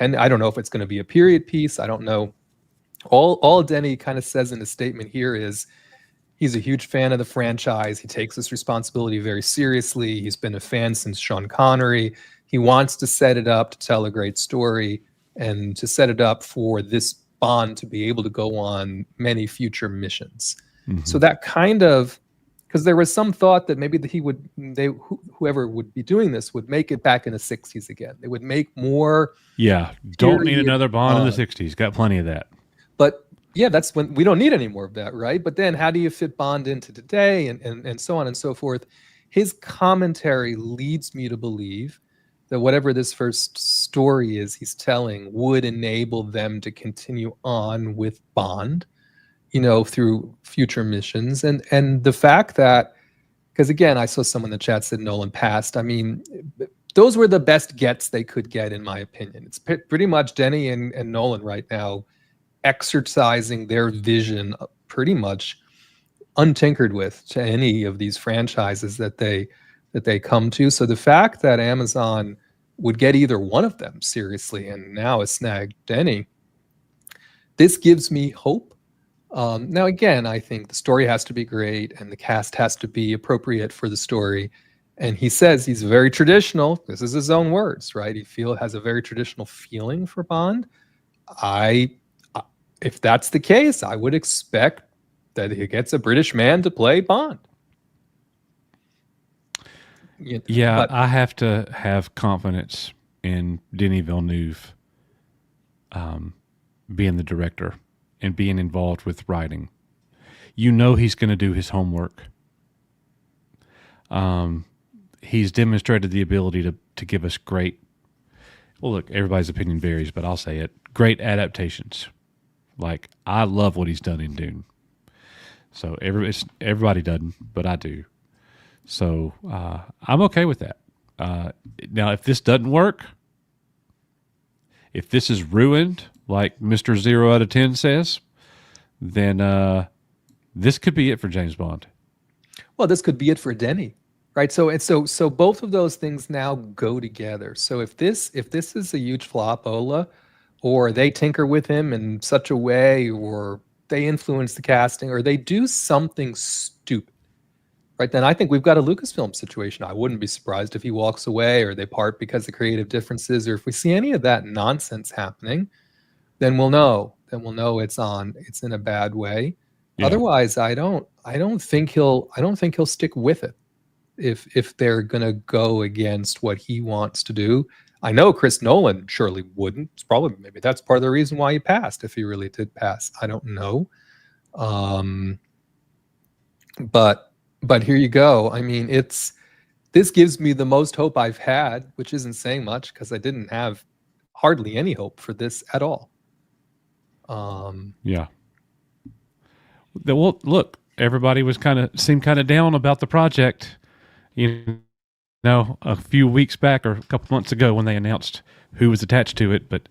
I don't know if it's going to be a period piece. I don't know. All Denis kind of says in his statement here is he's a huge fan of the franchise. He takes this responsibility very seriously. He's been a fan since Sean Connery. He wants to set it up to tell a great story and to set it up for this Bond to be able to go on many future missions. Mm-hmm. So that kind of, because there was some thought that maybe whoever would be doing this would make it back in the 60s again. They would make more. Yeah, don't need another Bond in the 60s. Got plenty of that. But yeah, that's when we don't need any more of that, right? But then how do you fit Bond into today and so on and so forth? His commentary leads me to believe that whatever this first story is he's telling would enable them to continue on with Bond, through future missions. And the fact that, because again, I saw someone in the chat said Nolan passed. I mean, those were the best gets they could get, in my opinion. It's pretty much Denis and Nolan right now exercising their vision pretty much untinkered with to any of these franchises that they come to. So the fact that Amazon would get either one of them seriously and now has snagged Denis, this gives me hope. Now, again, I think the story has to be great and the cast has to be appropriate for the story. And he says he's very traditional. This is his own words, right? Has a very traditional feeling for Bond. if that's the case, I would expect that he gets a British man to play Bond. Yeah, but I have to have confidence in Denis Villeneuve being the director and being involved with writing. You know he's going to do his homework. He's demonstrated the ability to give us great, well, look, everybody's opinion varies, but I'll say it, great adaptations. Like, I love what he's done in Dune. So everybody doesn't, but I do. So I'm okay with that. Now, if this doesn't work, if this is ruined, like Mr. 0 out of 10 says, then this could be it for James Bond. Well, this could be it for Denny, right? So both of those things now go together. So if this is a huge flop, Ola, or they tinker with him in such a way, or they influence the casting, or they do something stupid, right? Then I think we've got a Lucasfilm situation. I wouldn't be surprised if he walks away, or they part because of creative differences, or if we see any of that nonsense happening, then we'll know. Then we'll know it's in a bad way. Yeah. Otherwise, I don't think he'll stick with it if they're gonna go against what he wants to do. I know Chris Nolan surely wouldn't. It's probably, maybe that's part of the reason why he passed, if he really did pass. I don't know. But here you go. I mean, this gives me the most hope I've had, which isn't saying much because I didn't have hardly any hope for this at all. Yeah. Well, look, everybody seemed kind of down about the project, you know, a few weeks back or a couple months ago when they announced who was attached to it. But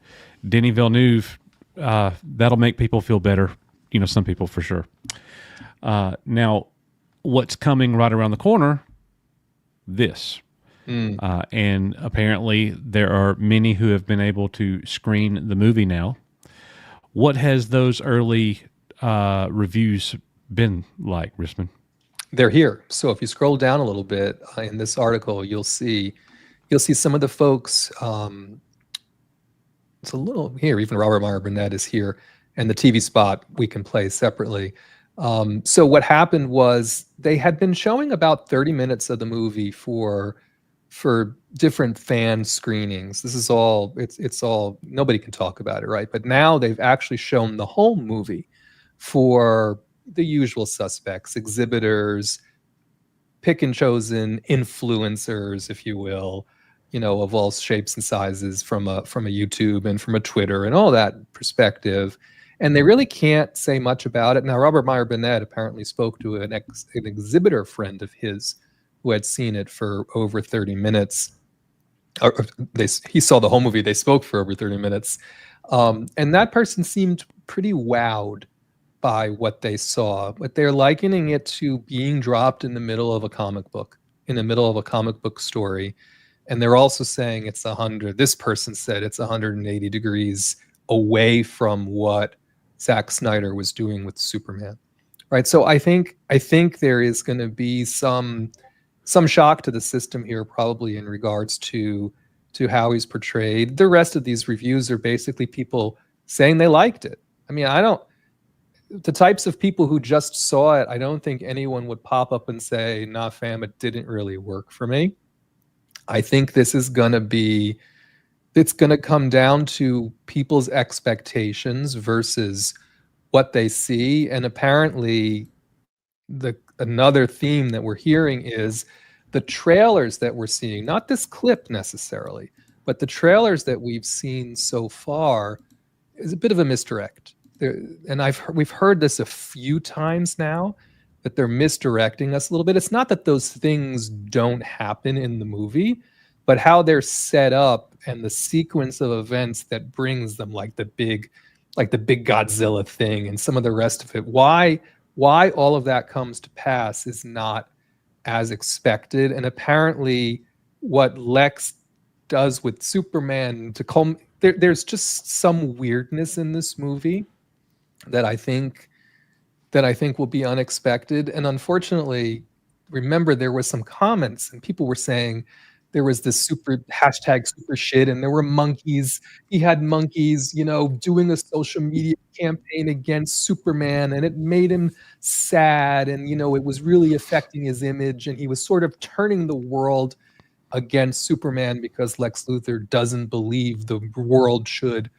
Denis Villeneuve, that'll make people feel better. You know, some people for sure. Now, what's coming right around the corner? This. And apparently there are many who have been able to screen the movie now. What has those early reviews been like, Risman? They're here. So if you scroll down a little bit in this article, you'll see some of the folks. It's a little here. Even Robert Meyer Burnett is here, and the TV spot we can play separately. So what happened was they had been showing about 30 minutes of the movie for different fan screenings. This is all, it's all, nobody can talk about it, right? But now they've actually shown the whole movie for the usual suspects, exhibitors, pick and chosen influencers, if you will, you know, of all shapes and sizes from a YouTube and from a Twitter and all that perspective. And they really can't say much about it. Now, Robert Meyer Burnett apparently spoke to an exhibitor friend of his who had seen it for over 30 minutes. He saw the whole movie. They spoke for over 30 minutes. And that person seemed pretty wowed by what they saw. But they're likening it to being dropped in the middle of a comic book, in the middle of a comic book story. And they're also saying it's 100. This person said it's 180 degrees away from what Zack Snyder was doing with Superman, right? So I think there is going to be some shock to the system here, probably in regards to how he's portrayed. The rest of these reviews are basically people saying they liked it. I mean, the types of people who just saw it, I don't think anyone would pop up and say, "Nah, fam, it didn't really work for me." I think this is going to be, it's going to come down to people's expectations versus what they see. And apparently another theme that we're hearing is the trailers that we're seeing, not this clip necessarily, but the trailers that we've seen so far is a bit of a misdirect. And we've heard this a few times now, that they're misdirecting us a little bit. It's not that those things don't happen in the movie, but how they're set up and the sequence of events that brings them, like the big Godzilla thing and some of the rest of it. Why all of that comes to pass is not as expected. And apparently what Lex does with Superman there's just some weirdness in this movie that I think will be unexpected. And unfortunately, remember, there were some comments and people were saying there was this super hashtag super shit, and there were monkeys. He had monkeys, doing a social media campaign against Superman, and it made him sad, and it was really affecting his image, and he was sort of turning the world against Superman because Lex Luthor doesn't believe the world should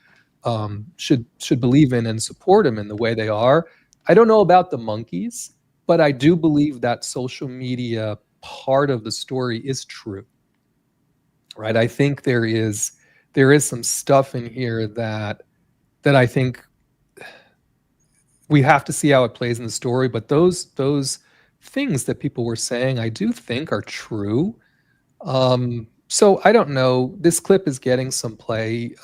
believe in and support him in the way they are. I don't know about the monkeys, but I do believe that social media part of the story is true. Right? I think there is some stuff in here that I think we have to see how it plays in the story, but those things that people were saying, I do think are true. So I don't know. This clip is getting some play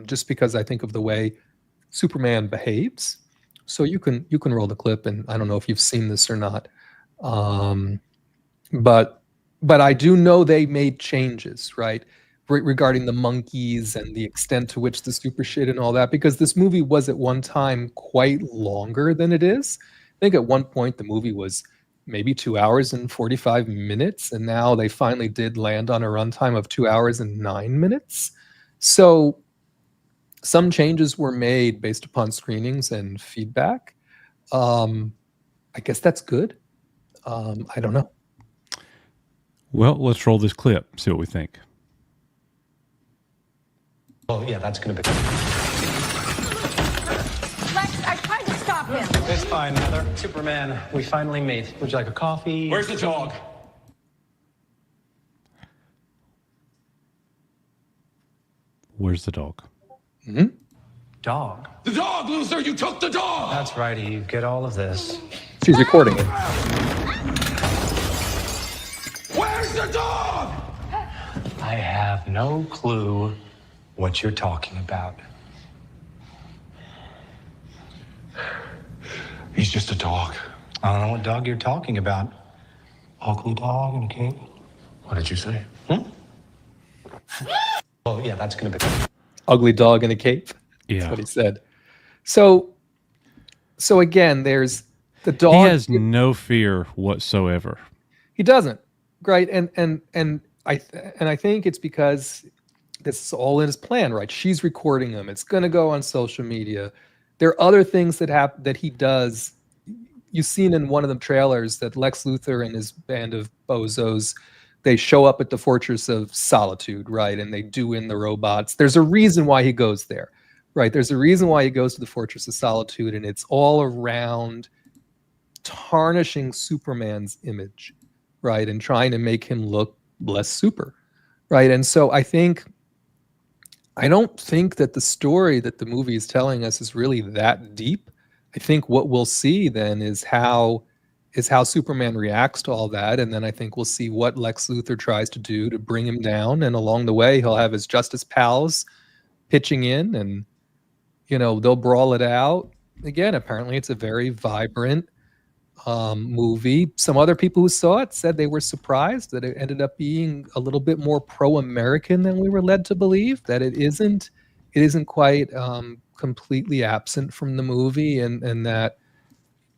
just because I think of the way Superman behaves. So you can roll the clip, and I don't know if you've seen this or not. But I do know they made changes, right? Regarding the monkeys and the extent to which the super shit and all that, because this movie was at one time quite longer than it is. I think at one point the movie was maybe 2 hours and 45 minutes, and now they finally did land on a runtime of 2 hours and 9 minutes. So some changes were made based upon screenings and feedback. I guess that's good. I don't know. Well, let's roll this clip, see what we think. Oh, yeah, that's going to be... Lex, I tried to stop him. It's fine, Mother. Superman, we finally meet. Would you like a coffee? Where's the dog? Where's the dog? Mm-hmm. Dog? The dog, Luthor! You took the dog! That's right, Eve. Get all of this. She's recording it. Where's the dog? I have no clue what you're talking about. He's just a dog. I don't know what dog you're talking about. Ugly dog and a cape. What did you say? Oh, yeah, that's going to be... Ugly dog in a cape. Yeah. That's what he said. So again, there's the dog. He has no fear whatsoever. He doesn't. Right. And I think it's because this is all in his plan, right? She's recording him. It's going to go on social media. There are other things that he does. You've seen in one of the trailers that Lex Luthor and his band of bozos, they show up at the Fortress of Solitude, right? And they do in the robots. There's a reason why he goes there, right? There's a reason why he goes to the Fortress of Solitude, and it's all around tarnishing Superman's image, right? And trying to make him look less super, right? And so I don't think that the story that the movie is telling us is really that deep. I think what we'll see then is how Superman reacts to all that, and then I think we'll see what Lex Luthor tries to do to bring him down, and along the way he'll have his Justice pals pitching in, and they'll brawl it out. Again, apparently it's a very vibrant movie. Some other people who saw it said they were surprised that it ended up being a little bit more pro-American than we were led to believe, that it isn't quite completely absent from the movie, and that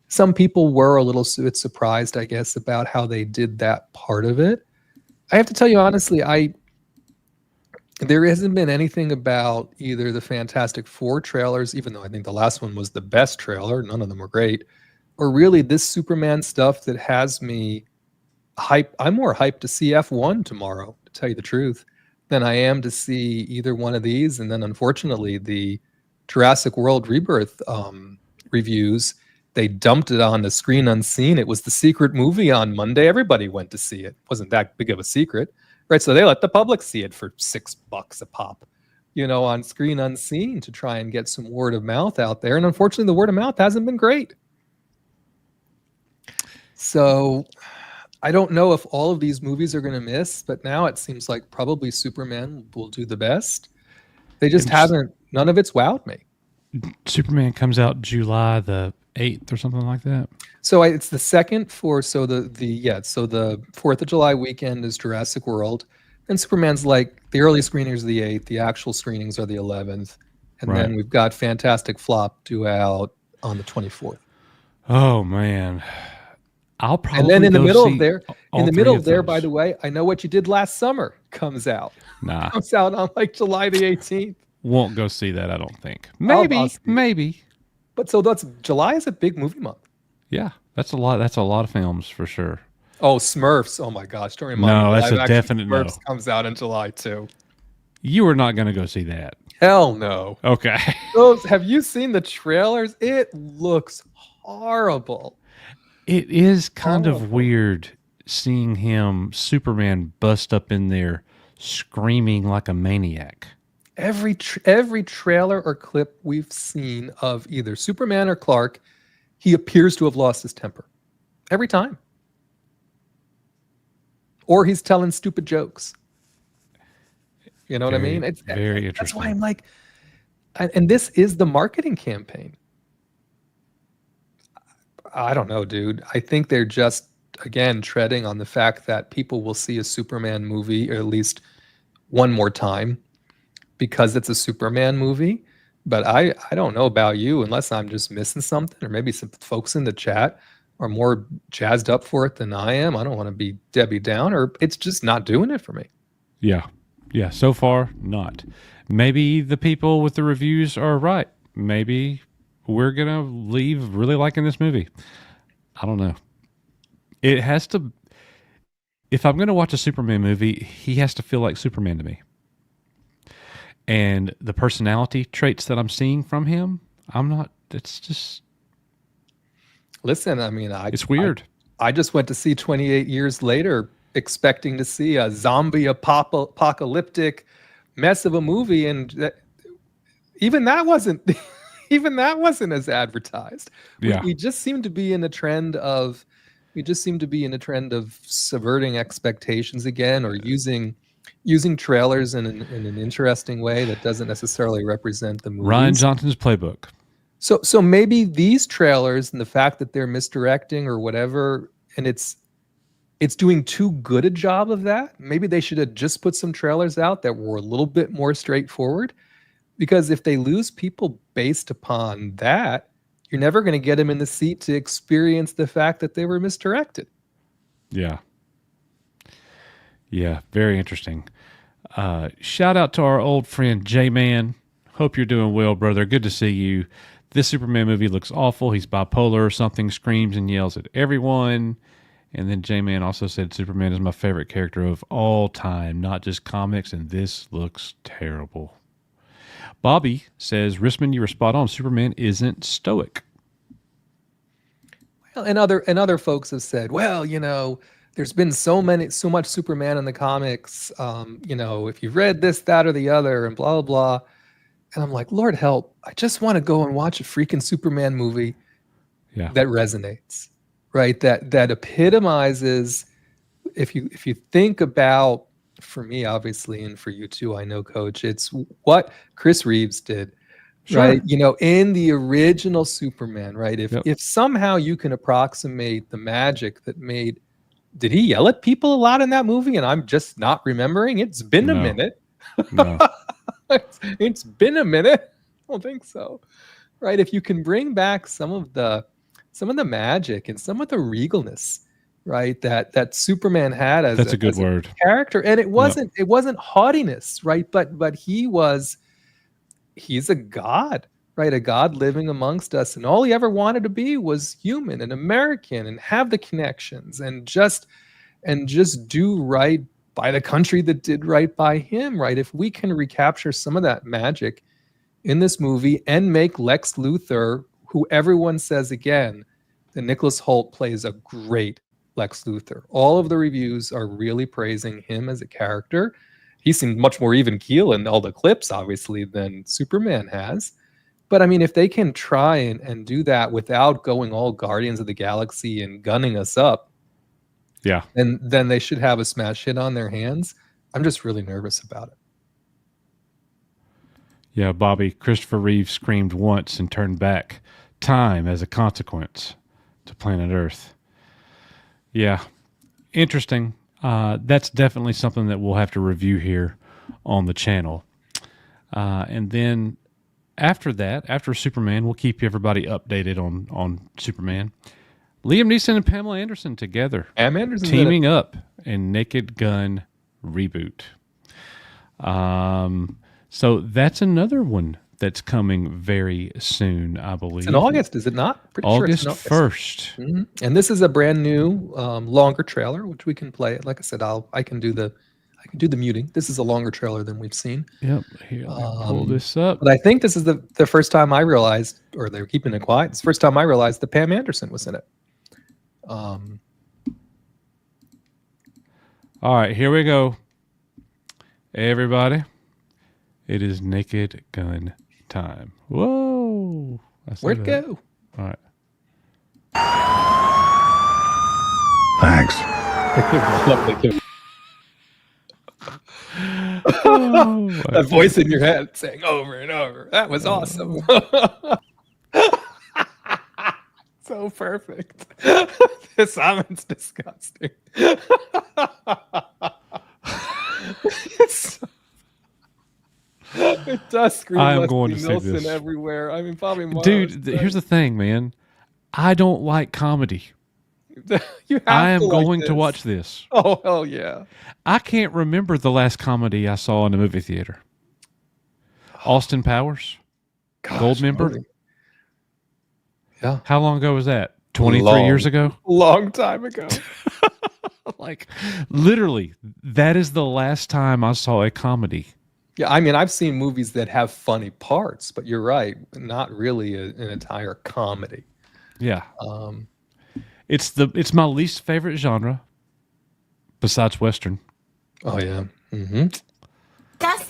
some people were a little bit surprised, I guess, about how they did that part of it. I have to tell you honestly, there hasn't been anything about either the Fantastic Four trailers, even though I think the last one was the best trailer, none of them were great, or really this Superman stuff that has me hyped. I'm more hyped to see F1 tomorrow, to tell you the truth, than I am to see either one of these. And then unfortunately, the Jurassic World Rebirth reviews, they dumped it on the Screen Unseen. It was the secret movie on Monday. Everybody went to see it. It wasn't that big of a secret, right? So they let the public see it for $6 a pop, on Screen Unseen to try and get some word of mouth out there. And unfortunately, the word of mouth hasn't been great. So I don't know if all of these movies are going to miss, but now it seems like probably Superman will do the best. They just haven't, none of it's wowed me. Superman comes out July the 8th or something like that. So it's the second so the 4th of July weekend is Jurassic World, and Superman's like the early screenings are the 8th, the actual screenings are the 11th, and then we've got Fantastic Flop due out on the 24th. Oh man, I'll probably And then in the go middle see of there, all in the three middle of of there, those. by the way, I Know What You Did Last Summer comes out. Nah, Comes out on like July the 18th. won't go see that. I don't think. I'll see it. Maybe. But so that's July is a big movie month. Yeah, that's a lot. That's a lot of films for sure. Oh, Smurfs. Oh my gosh. Don't remind No, me. that's a Live action definite no. Smurfs comes out in July too. You are not going to go see that. Hell no. Okay. Have you seen the trailers? It looks horrible. It is kind of weird seeing him, Superman, bust up in there screaming like a maniac. Every trailer or clip we've seen of either Superman or Clark, he appears to have lost his temper. Every time. Or he's telling stupid jokes. You know what I mean? It's very interesting. That's why I'm like, and this is the marketing campaign. I don't know, dude. I think they're just, again, treading on the fact that people will see a Superman movie, or at least one more time, because it's a Superman movie. But I don't know about you, unless I'm just missing something, or maybe some folks in the chat are more jazzed up for it than I am. I don't want to be Debbie Downer. It's just not doing it for me. Yeah. Yeah, so far, not. Maybe the people with the reviews are right. Maybe we're going to leave really liking this movie. I don't know. It has to... If I'm going to watch a Superman movie, he has to feel like Superman to me. And the personality traits that I'm seeing from him, I'm not... It's just... Listen, I mean... It's weird. I just went to see 28 Years Later expecting to see a zombie apocalyptic mess of a movie, and even that wasn't as advertised. Yeah. We just seem to be in a trend of subverting expectations again, or using trailers in an interesting way that doesn't necessarily represent the movie. Ryan Johnson's playbook. So maybe these trailers and the fact that they're misdirecting or whatever, and it's doing too good a job of that. Maybe they should have just put some trailers out that were a little bit more straightforward, because if they lose people based upon that, you're never going to get them in the seat to experience the fact that they were misdirected. Yeah. Yeah, very interesting. Shout out to our old friend J-Man. Hope you're doing well, brother. Good to see you. This Superman movie looks awful. He's bipolar or something, screams and yells at everyone. And then J-Man also said Superman is my favorite character of all time, not just comics, and this looks terrible. Bobby says, Rissman, you were spot on. Superman isn't stoic. Well, and other folks have said, well, there's been so much Superman in the comics. If you've read this, that, or the other, and blah, blah, blah. And I'm like, Lord help, I just want to go and watch a freaking Superman movie that resonates, right? That epitomizes, if you think about, for me, obviously, and for you too, I know, Coach, it's what Chris Reeves did, right? In the original Superman, right? If somehow you can approximate the magic that made, did he yell at people a lot in that movie? And I'm just not remembering. It's been a minute. No. It's been a minute. I don't think so, right? If you can bring back some of the magic and some of the regalness, right, that Superman had as that's a good word character, and it wasn't haughtiness, right? But he's a god, right? A god living amongst us, and all he ever wanted to be was human and American and have the connections and just do right by the country that did right by him, right? If we can recapture some of that magic in this movie and make Lex Luthor, who everyone says again, that Nicholas Hoult plays a great Lex Luthor. All of the reviews are really praising him as a character. He seemed much more even keel in all the clips, obviously, than Superman has. But I mean, if they can try and do that without going all Guardians of the Galaxy and gunning us up, and then they should have a smash hit on their hands. I'm just really nervous about it. Yeah, Bobby, Christopher Reeve screamed once and turned back. Time as a consequence to planet Earth. Yeah, interesting. That's definitely something that we'll have to review here on the channel. And then after that, after Superman, we'll keep everybody updated on Superman. Liam Neeson and Pamela Anderson together. Pam Anderson teaming up in Naked Gun reboot. So that's another one that's coming very soon, I believe. It's in August, is it not? Pretty August sure it's 1st. Mm-hmm. And this is a brand new, longer trailer, which we can play. Like I said, I can do the muting. This is a longer trailer than we've seen. Yep. Here, let me pull this up. But I think this is the first time I realized, or they're keeping it quiet. It's the first time I realized that Pam Anderson was in it. All right, here we go. Everybody, it is Naked Gun time. Whoa. Where'd it go? All right. Thanks. That voice in your head saying over and over. That was awesome. So perfect. This almond's disgusting. It does scream I am Leslie going to see Nielsen this everywhere. I mean, Bobby Morris. Dude, here's the thing, man. I don't like comedy. You have I am to like going to this. watch this. Oh, hell yeah. I can't remember the last comedy I saw in a movie theater. Austin Powers? Goldmember? Really? Yeah. How long ago was that? 23 years ago? Long time ago. Like, literally, that is the last time I saw a comedy. Yeah, I mean, I've seen movies that have funny parts, but you're right, not really an entire comedy. Yeah. It's my least favorite genre, besides Western. Oh yeah. Mm-hmm.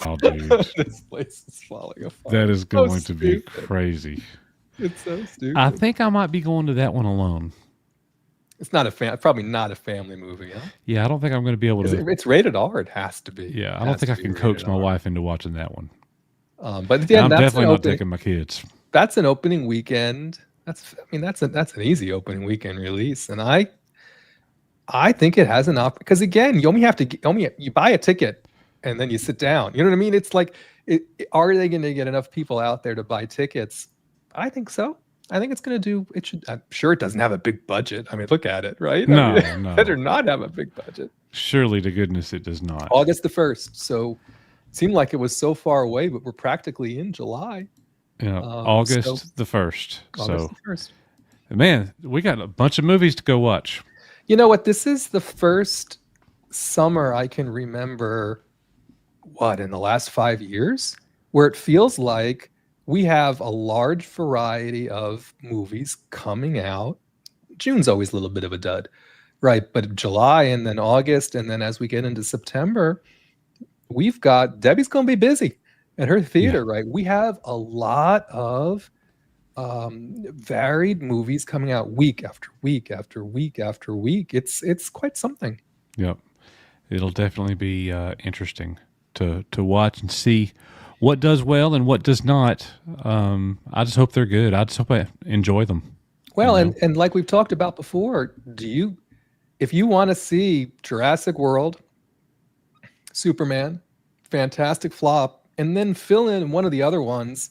Oh, dude. This place is falling apart. That is going So to be stupid. crazy. It's so stupid. I think I might be going to that one alone. It's not probably not a family movie, huh? Yeah, I don't think I'm going to be able to. It's rated R. It has to be. Yeah, I It don't has think I to be can rated coax my R. wife into watching that one. But And yeah, I'm that's definitely an not opening. taking my kids. That's an opening weekend. That's an easy opening weekend release, and I think it has an because again, you only have to you buy a ticket and then you sit down. You know what I mean? It's like, are they going to get enough people out there to buy tickets? I think so. I think it's going to do. It should. I'm sure it doesn't have a big budget. I mean, look at it, right? No, I mean, no. better not have a big budget. Surely to goodness it does not. August the 1st. So it seemed like it was so far away, but we're practically in July. Yeah, August so- the 1st. August So, the 1st. man, we got a bunch of movies to go watch. You know what? This is the first summer I can remember, in the last 5 years, where it feels like we have a large variety of movies coming out. June's always a little bit of a dud, right? But July and then August, and then as we get into September, we've got Debbie's going to be busy at her theater, right? We have a lot of varied movies coming out week after week after week after week. It's quite something. Yep. It'll definitely be interesting to watch and see what does well and what does not. I just hope they're good. I just hope I enjoy them. Well, You know? and like we've talked about before, if you want to see Jurassic World, Superman, fantastic flop, and then fill in one of the other ones,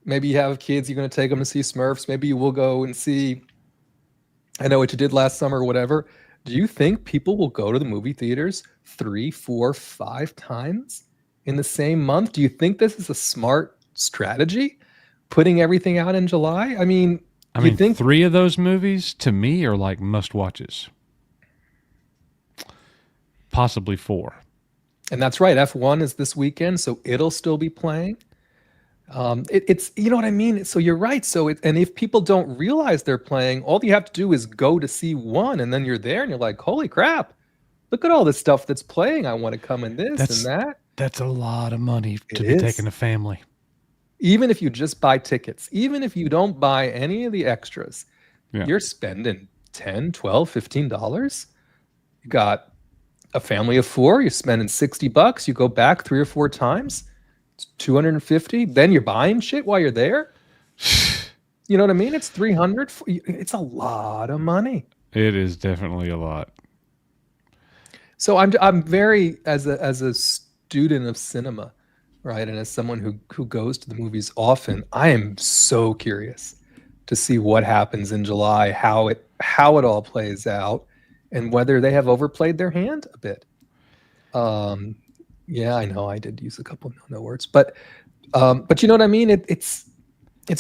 maybe you have kids, you're going to take them to see Smurfs, maybe you will go and see I Know What You Did Last Summer or whatever. Do you think people will go to the movie theaters 3, 4, 5 times in the same month? Do you think this is a smart strategy, putting everything out in July? I mean, you think 3 of those movies to me are like must watches. Possibly 4. And that's right. F1 is this weekend, so it'll still be playing. It's you know what I mean. So you're right. And if people don't realize they're playing, all you have to do is go to see one, and then you're there, and you're like, "Holy crap! Look at all this stuff that's playing. I want to come in this and that." That's a lot of money to It be is. taking a family. Even if you just buy tickets, even if you don't buy any of the extras, Yeah. you're spending $10, $12, $15. You got a family of 4, you're spending $60. You go back 3 or 4 times, it's $250. Then you're buying shit while you're there. You know what I mean? It's $300. It's a lot of money. It is definitely a lot. So I'm very, as a student of cinema, right, and as someone who goes to the movies often, I am so curious to see what happens in July, how it all plays out, and whether they have overplayed their hand a bit. Yeah, I know I did use a couple no words, but you know what I mean? It's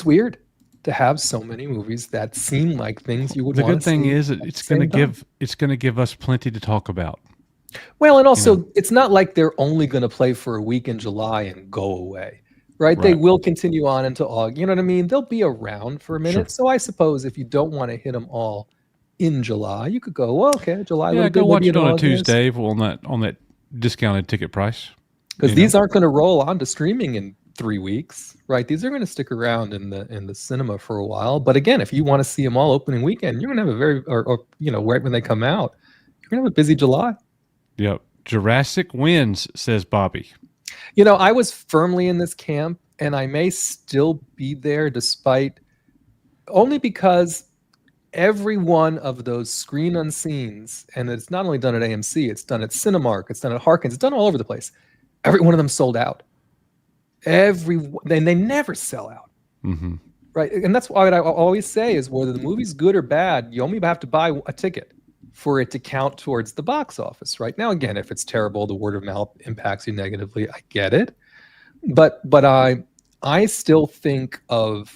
weird to have so many movies that seem like things you would want to see. The good thing is it's going to give us plenty to talk about. Well, and also it's not like they're only going to play for a week in July and go away, right? They will continue on into August. You know what I mean? They'll be around for a minute. Sure. So I suppose if you don't want to hit them all in July, you could go, well, okay, July. Yeah, go watch it on a Tuesday on that discounted ticket price. Because these aren't going to roll onto streaming in 3 weeks, right? These are going to stick around in the cinema for a while. But again, if you want to see them all opening weekend, you're going to have a very, or right when they come out, you're going to have a busy July. Yep. Jurassic wins, says Bobby. I was firmly in this camp, and I may still be there only because every one of those screen unseens, and it's not only done at AMC, it's done at Cinemark, it's done at Harkins, it's done all over the place. Every one of them sold out. And they never sell out. Mm-hmm. Right. And that's why I always say is whether the movie's good or bad, you only have to buy a ticket for it to count towards the box office. Right now, again, if it's terrible, the word of mouth impacts you negatively. I get it. But I still think of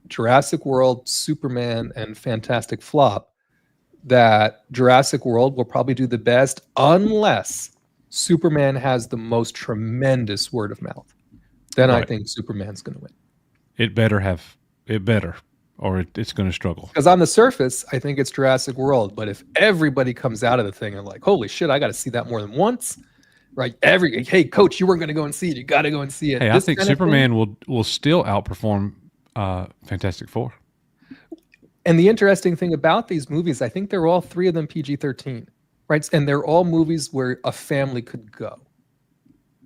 Jurassic World, Superman, and Fantastic Flop, that Jurassic World will probably do the best unless Superman has the most tremendous word of mouth. Then I think Superman's going to win. It better, or it's going to struggle. Because on the surface, I think it's Jurassic World. But if everybody comes out of the thing and like, holy shit, I got to see that more than once, right? Hey, coach, you weren't going to go and see it. You got to go and see it. Hey, I think Superman will still outperform Fantastic Four. And the interesting thing about these movies, I think they're all three of them PG-13, right? And they're all movies where a family could go.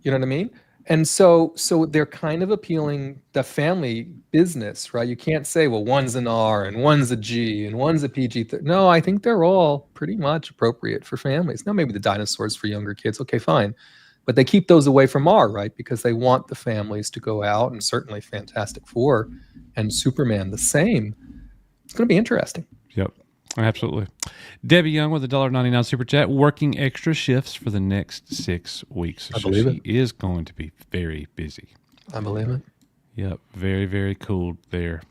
You know what I mean? And so they're kind of appealing the family business, right? You can't say, well, one's an R and one's a G and one's a PG-13. No, I think they're all pretty much appropriate for families. Now, maybe the dinosaurs for younger kids. Okay, fine. But they keep those away from R, right? Because they want the families to go out, and certainly Fantastic Four and Superman the same. It's going to be interesting. Yep, absolutely. Debbie Young with a $1.99 super chat, working extra shifts for the next 6 weeks. I believe it. She is going to be very busy. I believe it. Yep, very, very cool there.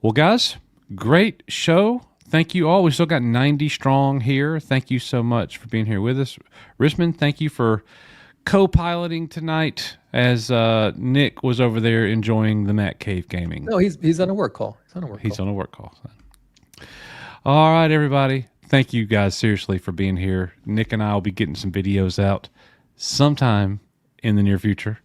Well, guys, great show. Thank you all. We still got 90 strong here. Thank you so much for being here with us. Richmond, thank you for co-piloting tonight as Nick was over there enjoying the Mac Cave gaming. No, he's on a work call. He's on a work call. All right, everybody. Thank you guys seriously for being here. Nick and I will be getting some videos out sometime in the near future.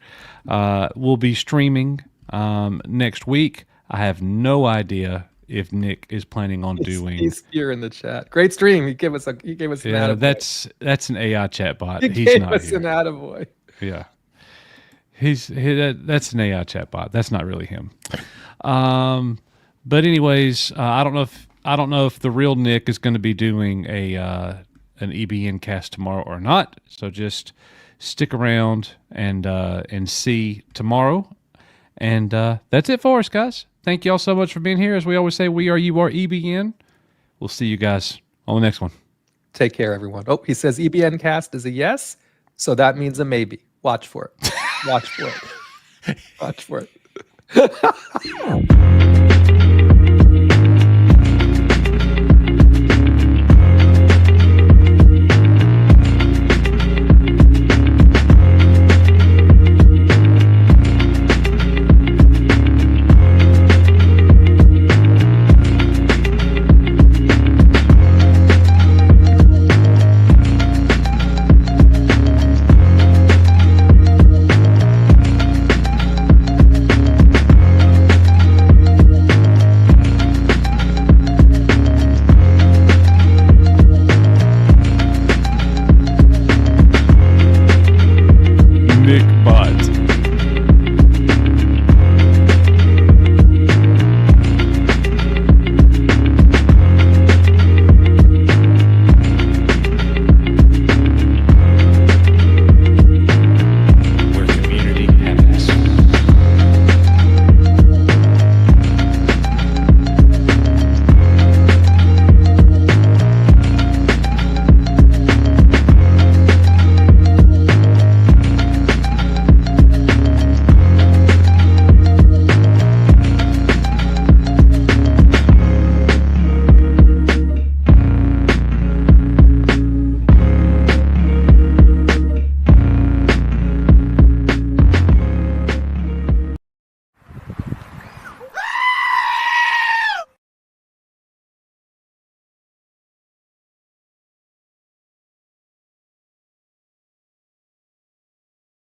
We'll be streaming next week. I have no idea if Nick is planning on doing. He's here in the chat. Great stream. He gave us an attaboy. That's an AI chat bot. He's gave us here. An attaboy. Yeah. That's an AI chat bot. That's not really him. But anyways, I don't know if the real Nick is going to be doing an EBN cast tomorrow or not. So just stick around and see tomorrow. And that's it for us, guys. Thank you all so much for being here. As we always say, we are, you are EBN. We'll see you guys on the next one. Take care, everyone. Oh, he says EBN cast is a yes. So that means a maybe. Watch for it. Watch for it. Watch for it.